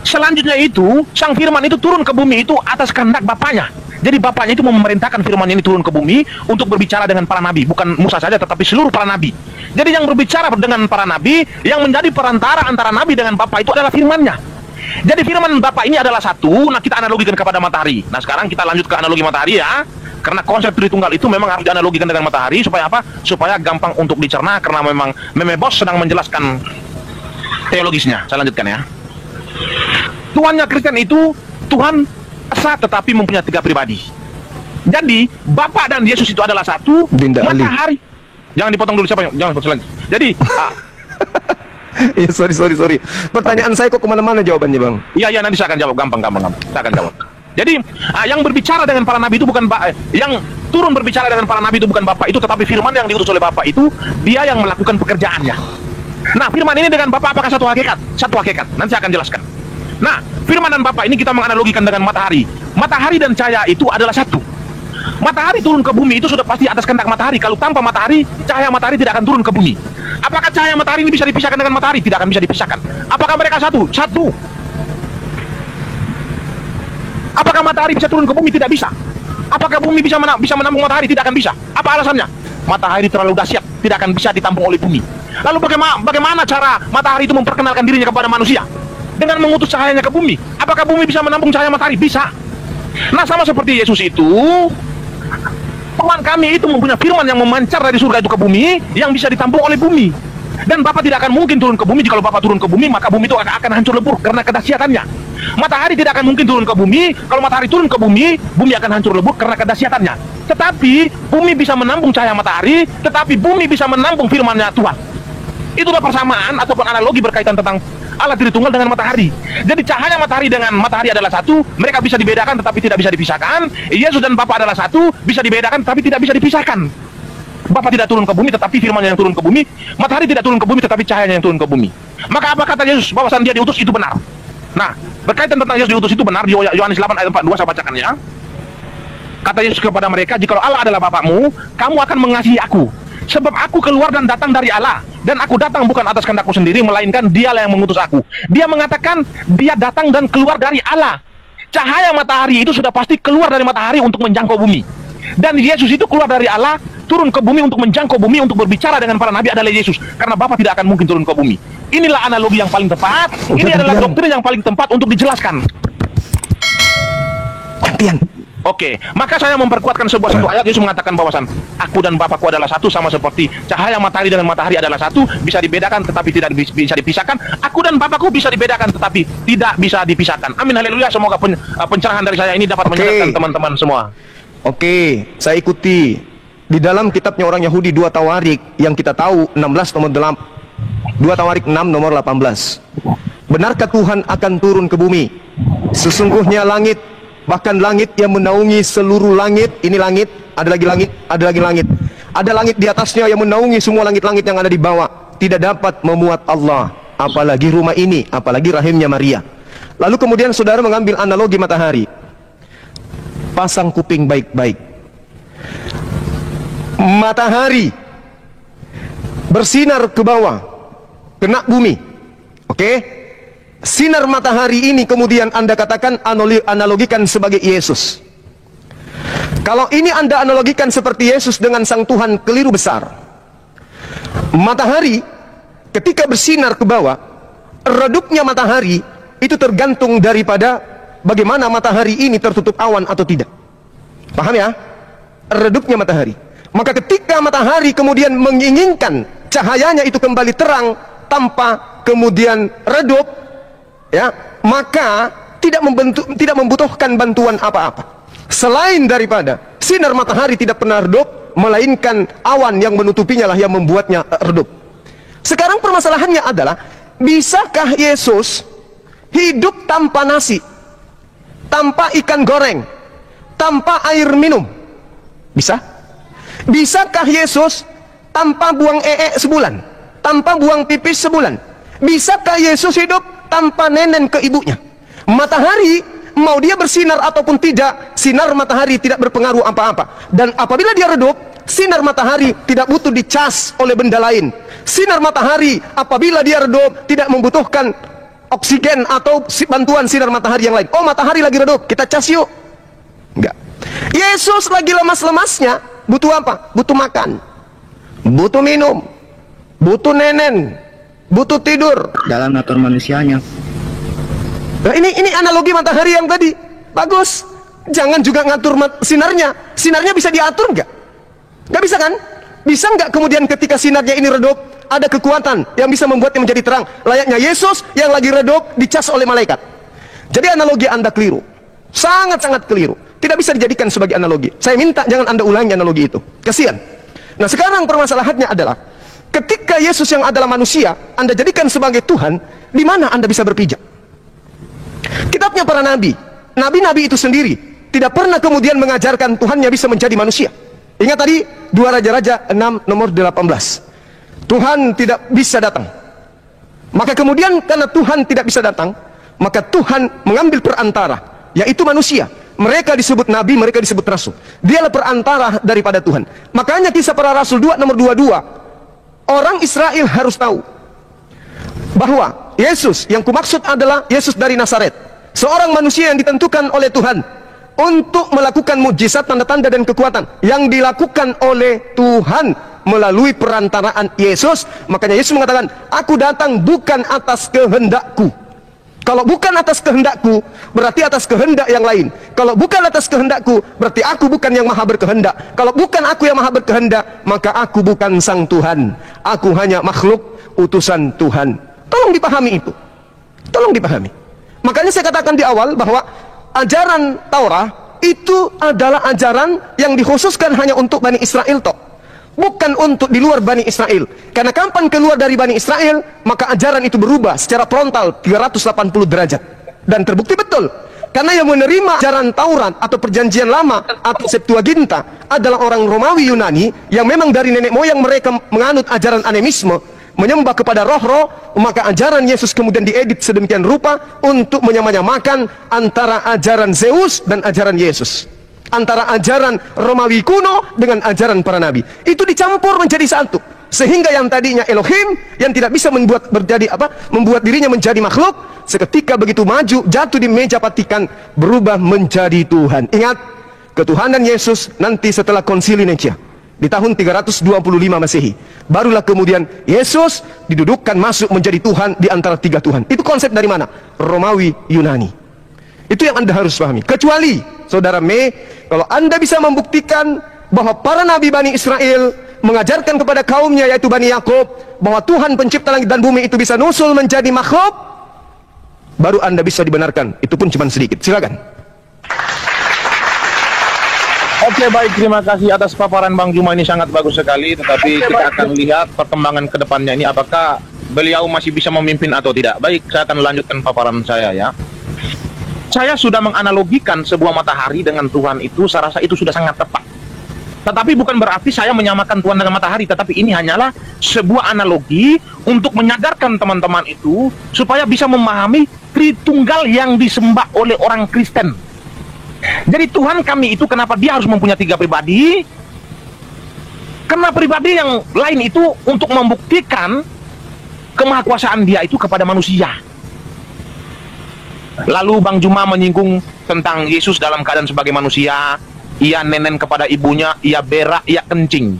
selanjutnya itu, sang firman itu turun ke bumi itu atas kehendak Bapaknya. Jadi Bapaknya itu memerintahkan firman ini turun ke bumi untuk berbicara dengan para nabi, bukan Musa saja tetapi seluruh para nabi. Jadi yang berbicara dengan para nabi, yang menjadi perantara antara nabi dengan Bapa itu adalah firman-Nya. Jadi firman Bapa ini adalah satu. Nah, kita analogikan kepada matahari. Nah, sekarang kita lanjut ke analogi matahari ya. Karena konsep Tritunggal itu memang harus dianalogikan dengan matahari supaya apa? Supaya gampang untuk dicerna, karena memang Meme Bos sedang menjelaskan teologisnya. Saya lanjutkan ya. Tuhannya Kristen itu Tuhan esa tetapi mempunyai 3 pribadi. Jadi Bapa dan Yesus itu adalah satu. Dinda Ali. Matahari. Jangan dipotong dulu, siapa yang jangan potong lagi. Jadi Ya, sorry. Pertanyaan saya kok kemana-mana jawabannya, Bang. Iya, nanti saya akan jawab, gampang. Saya akan jawab. Jadi yang berbicara dengan para nabi itu bukan yang turun berbicara dengan para nabi itu bukan Bapa itu, tetapi firman yang diutus oleh Bapa itu dia yang melakukan pekerjaannya. Nah, firman ini dengan Bapa apakah satu hakikat? Satu hakikat. Nanti saya akan jelaskan. Nah, firman dan Bapa ini kita menganalogikan dengan matahari. Matahari dan cahaya itu adalah satu. Matahari turun ke bumi itu sudah pasti atas kehendak matahari. Kalau tanpa matahari, cahaya matahari tidak akan turun ke bumi. Apakah cahaya matahari ini bisa dipisahkan dengan matahari? Tidak akan bisa dipisahkan. Apakah mereka satu? Satu. Apakah matahari bisa turun ke bumi? Tidak bisa. Apakah bumi bisa menampung matahari? Tidak akan bisa. Apa alasannya? Matahari terlalu dahsyat, tidak akan bisa ditampung oleh bumi. Lalu bagaimana cara matahari itu memperkenalkan dirinya kepada manusia? Dengan mengutus cahayanya ke bumi. Apakah bumi bisa menampung cahaya matahari? Bisa. Nah, sama seperti Yesus itu, Tuhan kami itu mempunyai firman yang memancar dari surga itu ke bumi, yang bisa ditampung oleh bumi. Dan Bapa tidak akan mungkin turun ke bumi. Jika Bapa turun ke bumi, maka bumi itu akan hancur lebur karena kedahsyatannya. Matahari tidak akan mungkin turun ke bumi. Kalau matahari turun ke bumi, bumi akan hancur lebur karena kedahsyatannya. Tetapi bumi bisa menampung cahaya matahari, tetapi bumi bisa menampung firman-Nya Tuhan. Itulah persamaan ataupun analogi berkaitan tentang Allah Tritunggal dengan matahari. Jadi cahaya matahari dengan matahari adalah satu, mereka bisa dibedakan tetapi tidak bisa dipisahkan. Yesus dan Bapa adalah satu, bisa dibedakan tetapi tidak bisa dipisahkan. Bapa tidak turun ke bumi tetapi firman-Nya yang turun ke bumi, matahari tidak turun ke bumi tetapi cahayanya yang turun ke bumi. Maka apa kata Yesus? Bahwasan dia diutus itu benar. Nah, berkaitan tentang Yesus diutus itu benar, di Yohanes 8 ayat 42 saya bacakan ya. Kata Yesus kepada mereka, "Jikalau Allah adalah Bapamu, kamu akan mengasihi aku. Sebab aku keluar dan datang dari Allah, dan aku datang bukan atas kehendakku sendiri, melainkan Dialah yang mengutus aku." Dia mengatakan dia datang dan keluar dari Allah. Cahaya matahari itu sudah pasti keluar dari matahari untuk menjangkau bumi. Dan Yesus itu keluar dari Allah, turun ke bumi untuk menjangkau bumi, untuk berbicara dengan para nabi adalah Yesus. Karena Bapa tidak akan mungkin turun ke bumi. Inilah analogi yang paling tepat. Ini adalah doktrin yang paling tepat untuk dijelaskan. Gantian. Oke, maka saya memperkuatkan sebuah satu ayat. Yesus mengatakan bahwasan aku dan Bapakku adalah satu, sama seperti cahaya matahari dengan matahari adalah satu, bisa dibedakan tetapi tidak bisa dipisahkan. Aku dan Bapakku bisa dibedakan tetapi tidak bisa dipisahkan. Amin, haleluya. Semoga pencerahan dari saya ini dapat menyenangkan teman-teman semua. Oke, saya ikuti. Di dalam kitabnya orang Yahudi 2 Tawarik yang kita tahu 16 nomor 8. 2 Tawarik 6 nomor 18. Benarkah Tuhan akan turun ke bumi? Sesungguhnya langit, bahkan langit yang menaungi seluruh langit, ini langit, ada lagi langit, ada lagi langit. Ada langit di atasnya yang menaungi semua langit-langit yang ada di bawah. Tidak dapat memuat Allah, apalagi rumah ini, apalagi rahimnya Maria. Lalu kemudian saudara mengambil analogi matahari. Pasang kuping baik-baik. Matahari bersinar ke bawah, kena bumi. Oke? Sinar matahari ini kemudian Anda katakan analogikan sebagai Yesus. Kalau ini Anda analogikan seperti Yesus dengan Sang Tuhan, keliru besar. Matahari ketika bersinar ke bawah, redupnya matahari itu tergantung daripada bagaimana matahari ini tertutup awan atau tidak. Paham ya? redupnya matahari. Maka ketika matahari kemudian menginginkan cahayanya itu kembali terang tanpa kemudian redup, ya, maka tidak membutuhkan bantuan apa-apa selain daripada sinar matahari tidak pernah redup, melainkan awan yang menutupinya lah yang membuatnya redup. Sekarang permasalahannya adalah, bisakah Yesus hidup tanpa nasi, tanpa ikan goreng, tanpa air minum? Bisa? Bisakah Yesus tanpa buang sebulan, tanpa buang pipis sebulan? Bisakah Yesus hidup tanpa nenen ke ibunya? Matahari, mau dia bersinar ataupun tidak, sinar matahari tidak berpengaruh apa-apa. Dan apabila dia redup, sinar matahari tidak butuh dicas oleh benda lain. Sinar matahari apabila dia redup tidak membutuhkan oksigen atau bantuan sinar matahari yang lain. Oh, matahari lagi redup, kita cas yuk. Enggak. Yesus lagi lemas-lemasnya, butuh apa? Butuh makan, butuh minum, butuh nenen, butuh tidur. Dalam natur manusianya. Nah, ini analogi matahari yang tadi bagus. Jangan juga ngatur sinarnya. Sinarnya bisa diatur nggak? Nggak bisa kan? Bisa nggak kemudian ketika sinarnya ini redup, ada kekuatan yang bisa membuatnya menjadi terang, layaknya Yesus yang lagi redup dicas oleh malaikat. Jadi analogi Anda keliru, sangat-sangat keliru, tidak bisa dijadikan sebagai analogi. Saya minta jangan Anda ulangi analogi itu, kasihan. Nah, sekarang permasalahannya adalah, ketika Yesus yang adalah manusia Anda jadikan sebagai Tuhan, di mana Anda bisa berpijak? Kitabnya para nabi, nabi-nabi itu sendiri tidak pernah kemudian mengajarkan Tuhannya bisa menjadi manusia. Ingat tadi 2 Raja-Raja 6 nomor 18. Tuhan tidak bisa datang. Maka kemudian karena Tuhan tidak bisa datang, maka Tuhan mengambil perantara, yaitu manusia. Mereka disebut nabi, mereka disebut rasul. Dialah perantara daripada Tuhan. Makanya kisah para rasul 2 nomor 22. Orang Israel harus tahu bahwa Yesus yang kumaksud adalah Yesus dari Nazaret, seorang manusia yang ditentukan oleh Tuhan untuk melakukan mukjizat, tanda-tanda dan kekuatan yang dilakukan oleh Tuhan melalui perantaraan Yesus. Makanya Yesus mengatakan, aku datang bukan atas kehendakku. Kalau bukan atas kehendakku, berarti atas kehendak yang lain. Kalau bukan atas kehendakku, berarti aku bukan yang maha berkehendak. Kalau bukan aku yang maha berkehendak, maka aku bukan sang Tuhan. Aku hanya makhluk utusan Tuhan. Tolong dipahami itu. Tolong dipahami. Makanya saya katakan di awal bahwa ajaran Taurat itu adalah ajaran yang dikhususkan hanya untuk Bani Israel toh, bukan untuk di luar Bani Israel. Karena kapan keluar dari Bani Israel, maka ajaran itu berubah secara frontal 380 derajat. Dan terbukti betul, karena yang menerima ajaran Taurat atau perjanjian lama atau Septuaginta adalah orang Romawi Yunani yang memang dari nenek moyang mereka menganut ajaran animisme, menyembah kepada roh-roh. Maka ajaran Yesus kemudian diedit sedemikian rupa untuk menyamanyamakan antara ajaran Zeus dan ajaran Yesus, antara ajaran Romawi kuno dengan ajaran para nabi. Itu dicampur menjadi satu, sehingga yang tadinya Elohim yang tidak bisa membuat dirinya menjadi makhluk, seketika begitu maju jatuh di meja patikan berubah menjadi Tuhan. Ingat, ketuhanan Yesus nanti setelah konsili Nikea di tahun 325 Masehi, barulah kemudian Yesus didudukkan masuk menjadi Tuhan di antara 3 Tuhan. Itu konsep dari mana? Romawi Yunani. Itu yang Anda harus pahami. Kecuali Saudara Mei, kalau Anda bisa membuktikan bahwa para nabi Bani Israel mengajarkan kepada kaumnya, yaitu Bani Yakub, bahwa Tuhan pencipta langit dan bumi itu bisa nusul menjadi makhluk, baru Anda bisa dibenarkan. Itu pun cuma sedikit. Silakan. Oke, baik, terima kasih atas paparan Bang Juma, ini sangat bagus sekali. Tetapi kita akan lihat perkembangan ke depannya ini, apakah beliau masih bisa memimpin atau tidak. Baik, saya akan lanjutkan paparan saya ya. Saya sudah menganalogikan sebuah matahari dengan Tuhan itu, saya rasa itu sudah sangat tepat. Tetapi bukan berarti saya menyamakan Tuhan dengan matahari, tetapi ini hanyalah sebuah analogi untuk menyadarkan teman-teman itu supaya bisa memahami Tritunggal yang disembah oleh orang Kristen. Jadi Tuhan kami itu kenapa dia harus mempunyai 3 pribadi? Karena pribadi yang lain itu untuk membuktikan kemahakuasaan dia itu kepada manusia. Lalu Bang Juma menyinggung tentang Yesus dalam keadaan sebagai manusia. Ia nenen kepada ibunya, ia berak, ia kencing.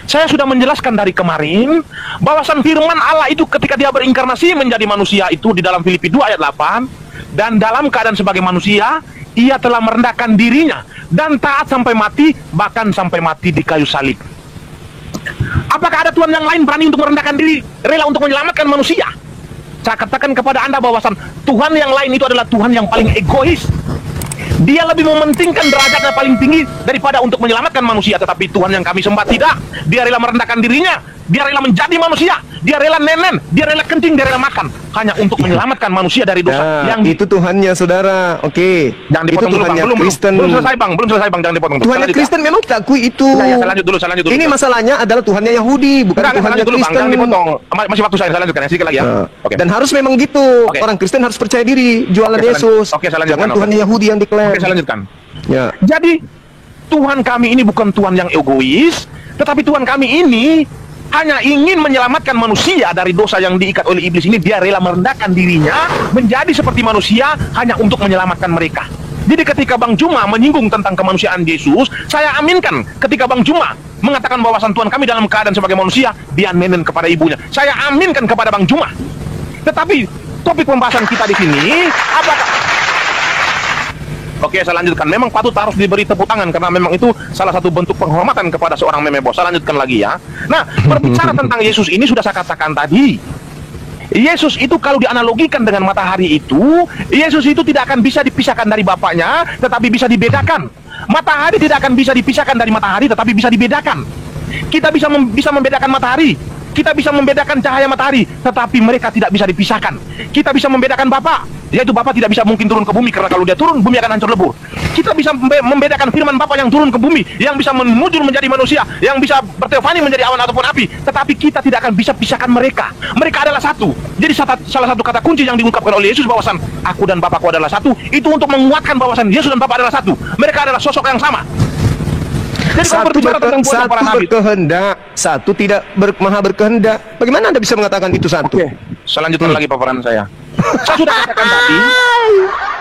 Saya sudah menjelaskan dari kemarin bahwasan firman Allah itu ketika dia berinkarnasi menjadi manusia itu di dalam Filipi 2 ayat 8, dan dalam keadaan sebagai manusia ia telah merendahkan dirinya dan taat sampai mati, bahkan sampai mati di kayu salib. Apakah ada Tuhan yang lain berani untuk merendahkan diri, rela untuk menyelamatkan manusia? Saya katakan kepada Anda bahwasan Tuhan yang lain itu adalah Tuhan yang paling egois. Dia lebih mementingkan derajatnya paling tinggi daripada untuk menyelamatkan manusia. Tetapi Tuhan yang kami sembah tidak. Dia rela merendahkan dirinya, dia rela menjadi manusia, dia rela nenen, dia rela kencing, dia rela makan, hanya untuk menyelamatkan manusia dari dosa. Yang itu Tuhannya, saudara. Oke. Jangan dipotong dulu, Bang. Belum selesai, Bang. Belum selesai, Bang. Jangan dipotong dulu. Tuhannya Kristen memang kita akui itu. Ya, saya lanjut dulu. Ini masalahnya adalah Tuhannya Yahudi, bukan Tuhannya dulu, Kristen. Bang. Jangan dipotong. Masih waktu saya lanjutkan ya, sedikit lagi ya. Oke. Dan harus memang gitu. Orang Kristen harus percaya diri, jualan Yesus. Oke, saya lanjutkan. Jangan Tuhannya Yahudi yang diklaim. Oke, saya lanjutkan. Ya. Jadi Tuhan kami ini bukan Tuhan yang egois, tetapi Tuhan kami ini hanya ingin menyelamatkan manusia dari dosa yang diikat oleh iblis ini. Dia rela merendahkan dirinya menjadi seperti manusia hanya untuk menyelamatkan mereka. Jadi ketika Bang Juma menyinggung tentang kemanusiaan Yesus, saya aminkan ketika Bang Juma mengatakan bahwasan Tuhan kami dalam keadaan sebagai manusia, dia nenen kepada ibunya. Saya aminkan kepada Bang Juma. Tetapi topik pembahasan kita di sini apakah... Oke, saya lanjutkan. Memang patut harus diberi tepuk tangan karena memang itu salah satu bentuk penghormatan kepada seorang memebos. Saya lanjutkan lagi ya. Nah, berbicara tentang Yesus ini sudah saya katakan tadi. Yesus itu kalau dianalogikan dengan matahari itu, Yesus itu tidak akan bisa dipisahkan dari Bapaknya, tetapi bisa dibedakan. Matahari tidak akan bisa dipisahkan dari matahari, tetapi bisa dibedakan. Kita bisa membedakan matahari. Kita bisa membedakan cahaya matahari, tetapi mereka tidak bisa dipisahkan. Kita bisa membedakan Bapa, yaitu Bapa tidak bisa mungkin turun ke bumi, karena kalau dia turun, bumi akan hancur lebur. Kita bisa membedakan firman Bapa yang turun ke bumi, yang bisa menujur menjadi manusia, yang bisa berteofani menjadi awan ataupun api, tetapi kita tidak akan bisa pisahkan mereka. Mereka adalah satu. Jadi salah satu kata kunci yang diungkapkan oleh Yesus bahwasan aku dan Bapakku adalah satu, itu untuk menguatkan bahwasan Yesus dan Bapa adalah satu. Mereka adalah sosok yang sama. Jadi Satu berkehendak, satu tidak maha berkehendak. Bagaimana Anda bisa mengatakan itu satu? Oke, saya lanjutkan lagi paparan saya. Saya sudah katakan tadi,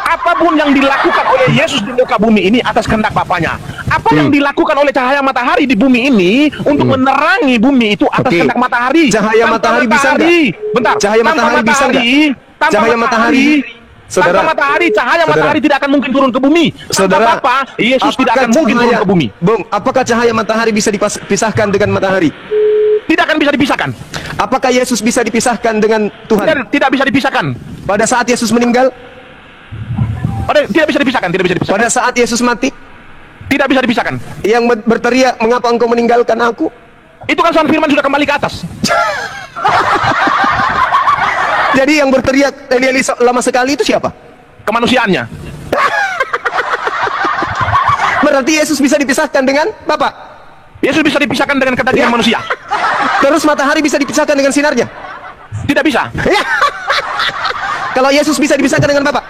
apapun yang dilakukan oleh Yesus di muka bumi ini atas kehendak Bapaknya. Apa yang dilakukan oleh cahaya matahari di bumi ini untuk menerangi bumi itu atas kehendak matahari. Cahaya matahari bisa enggak? Bentar. Cahaya matahari bisa enggak? Cahaya matahari. Saudara, tanpa matahari, cahaya matahari tidak akan mungkin turun ke bumi. Saudara, Tanpa Bapa, Yesus tidak akan mungkin turun ke bumi. Bung, apakah cahaya matahari bisa dipisahkan dengan matahari? Tidak akan bisa dipisahkan. Apakah Yesus bisa dipisahkan dengan Tuhan? Tidak bisa dipisahkan. Pada saat Yesus meninggal? Tidak bisa dipisahkan, tidak bisa dipisahkan. Pada saat Yesus mati? Tidak bisa dipisahkan. Yang berteriak, mengapa engkau meninggalkan aku? Itu kan Tuhan firman sudah kembali ke atas. Jadi yang berteriak Eli lama sekali itu siapa? Kemanusiaannya. Berarti Yesus bisa dipisahkan dengan Bapa. Yesus bisa dipisahkan dengan kedagingan manusia. Terus matahari bisa dipisahkan dengan sinarnya? Tidak bisa. Kalau Yesus bisa dipisahkan dengan Bapa?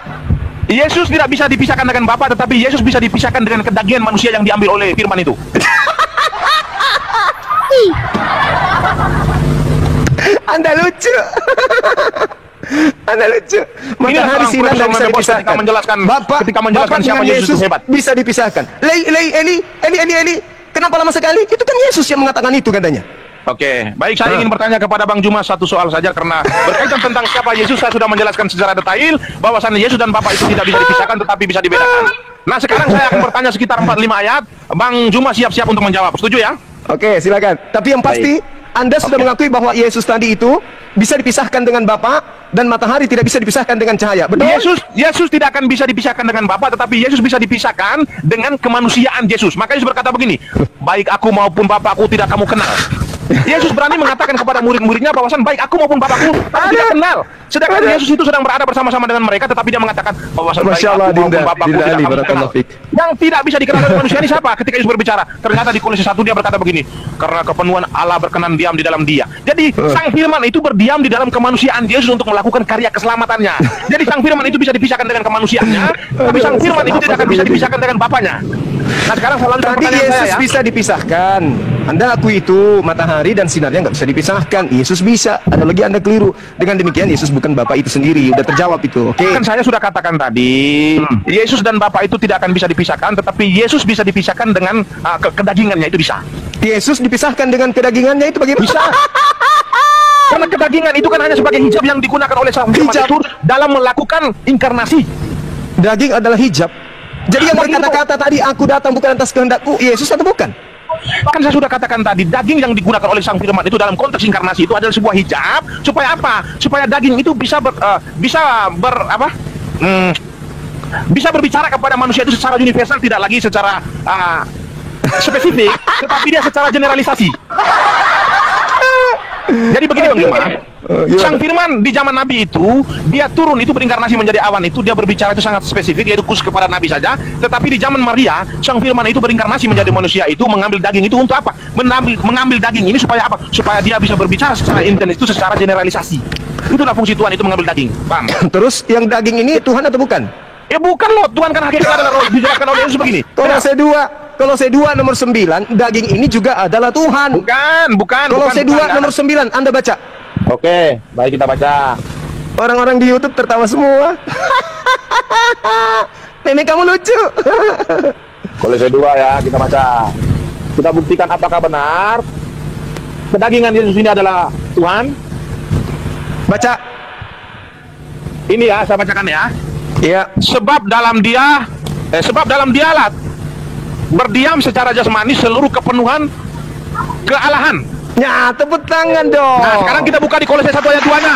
Yesus tidak bisa dipisahkan dengan Bapa, tetapi Yesus bisa dipisahkan dengan kedagingan manusia yang diambil oleh firman itu. Anda lucu. Anda lucu. Matahari sinar dan bisa dipisahkan. Ketika menjelaskan siapa Yesus itu hebat. Bisa dipisahkan. Eli, kenapa lama sekali? Itu kan Yesus yang mengatakan itu katanya. Oke, baik, saya ingin bertanya kepada Bang Juma satu soal saja, karena berkaitan tentang siapa Yesus saya sudah menjelaskan secara detail bahwasannya Yesus dan Bapa itu tidak bisa dipisahkan tetapi bisa dibedakan. Nah, sekarang saya akan bertanya sekitar 4-5 ayat. Bang Juma siap-siap untuk menjawab. Setuju ya? Oke, silakan. Tapi yang pasti Anda sudah mengakui bahwa Yesus tadi itu bisa dipisahkan dengan Bapa dan matahari tidak bisa dipisahkan dengan cahaya. Betul? Yesus tidak akan bisa dipisahkan dengan Bapa, tetapi Yesus bisa dipisahkan dengan kemanusiaan Yesus. Maka Yesus berkata begini, baik aku maupun Bapakku tidak kamu kenal. Yesus berani mengatakan kepada murid-muridnya bahwasan baik aku maupun Bapakku tidak kenal. Sedangkan Yesus itu sedang berada bersama-sama dengan mereka, tetapi dia mengatakan bahwasan baik aku maupun Bapakku tidak kamu kenal. Yang tidak bisa dikenal oleh manusia ini siapa? Ketika Yesus berbicara, ternyata di Kolose 1 dia berkata begini, karena kepenuhan Allah berkenan diam di dalam dia. Jadi Sang Firman itu berdiam di dalam kemanusiaan Yesus untuk melakukan karya keselamatannya. Jadi Sang Firman itu bisa dipisahkan dengan kemanusiaannya, tapi Sang Firman itu tidak akan bisa dipisahkan dengan Bapaknya. Nah, sekarang saya lanjutkan tadi pertanyaan Yesus saya, ya. bisa dipisahkan. Anda akui itu, matahari dan sinarnya nggak bisa dipisahkan. Yesus bisa. Ada lagi Anda keliru. Dengan demikian Yesus bukan Bapa itu sendiri. Udah terjawab itu. Oke. Kan saya sudah katakan tadi, Yesus dan Bapa itu tidak akan bisa dipisahkan, tetapi Yesus bisa dipisahkan dengan kedagingannya, itu bisa. Yesus dipisahkan dengan kedagingannya itu bagaimana? Bisa. Karena kedagingan itu kan hanya sebagai hijab yang digunakan oleh Sang Firman itu dalam melakukan inkarnasi. Daging adalah hijab. Jadi yang berkata-kata tadi, aku datang bukan atas kehendakku, Yesus atau bukan? Kan saya sudah katakan tadi, daging yang digunakan oleh Sang Firman itu dalam konteks inkarnasi itu adalah sebuah hijab supaya apa? Supaya daging itu bisa bisa berbicara kepada manusia itu secara universal, tidak lagi secara spesifik, tetapi dia secara generalisasi. Jadi begini Bang Juma, Sang Firman di zaman Nabi itu, dia turun itu berinkarnasi menjadi awan itu, dia berbicara itu sangat spesifik, yaitu khusus kepada Nabi saja. Tetapi di zaman Maria, Sang Firman itu berinkarnasi menjadi manusia itu, mengambil daging itu untuk apa? Mengambil daging ini supaya apa? Supaya dia bisa berbicara secara intens itu secara generalisasi. Itulah fungsi Tuhan itu mengambil daging. Paham? Terus yang daging ini Tuhan atau bukan? Ya bukan loh, Tuhan kan hakikatnya adalah roh, dijelaskan oleh Yesus begini. Kolose 2 nomor 9, daging ini juga adalah Tuhan. Bukan. Kolose 2 nomor 9, Anda baca. Oke, baik kita baca. Orang-orang di YouTube tertawa semua. Nenek kamu lucu. Kolose 2 ya, kita baca. Kita buktikan apakah benar kedagingan Yesus ini adalah Tuhan. Baca. Ini ya, saya bacakan ya. Iya. Sebab dalam dialah berdiam secara jasmani seluruh kepenuhan kealahan. Ya, tepuk tangan dong. Nah, sekarang kita buka di Kolose 1 ayat 2-nya.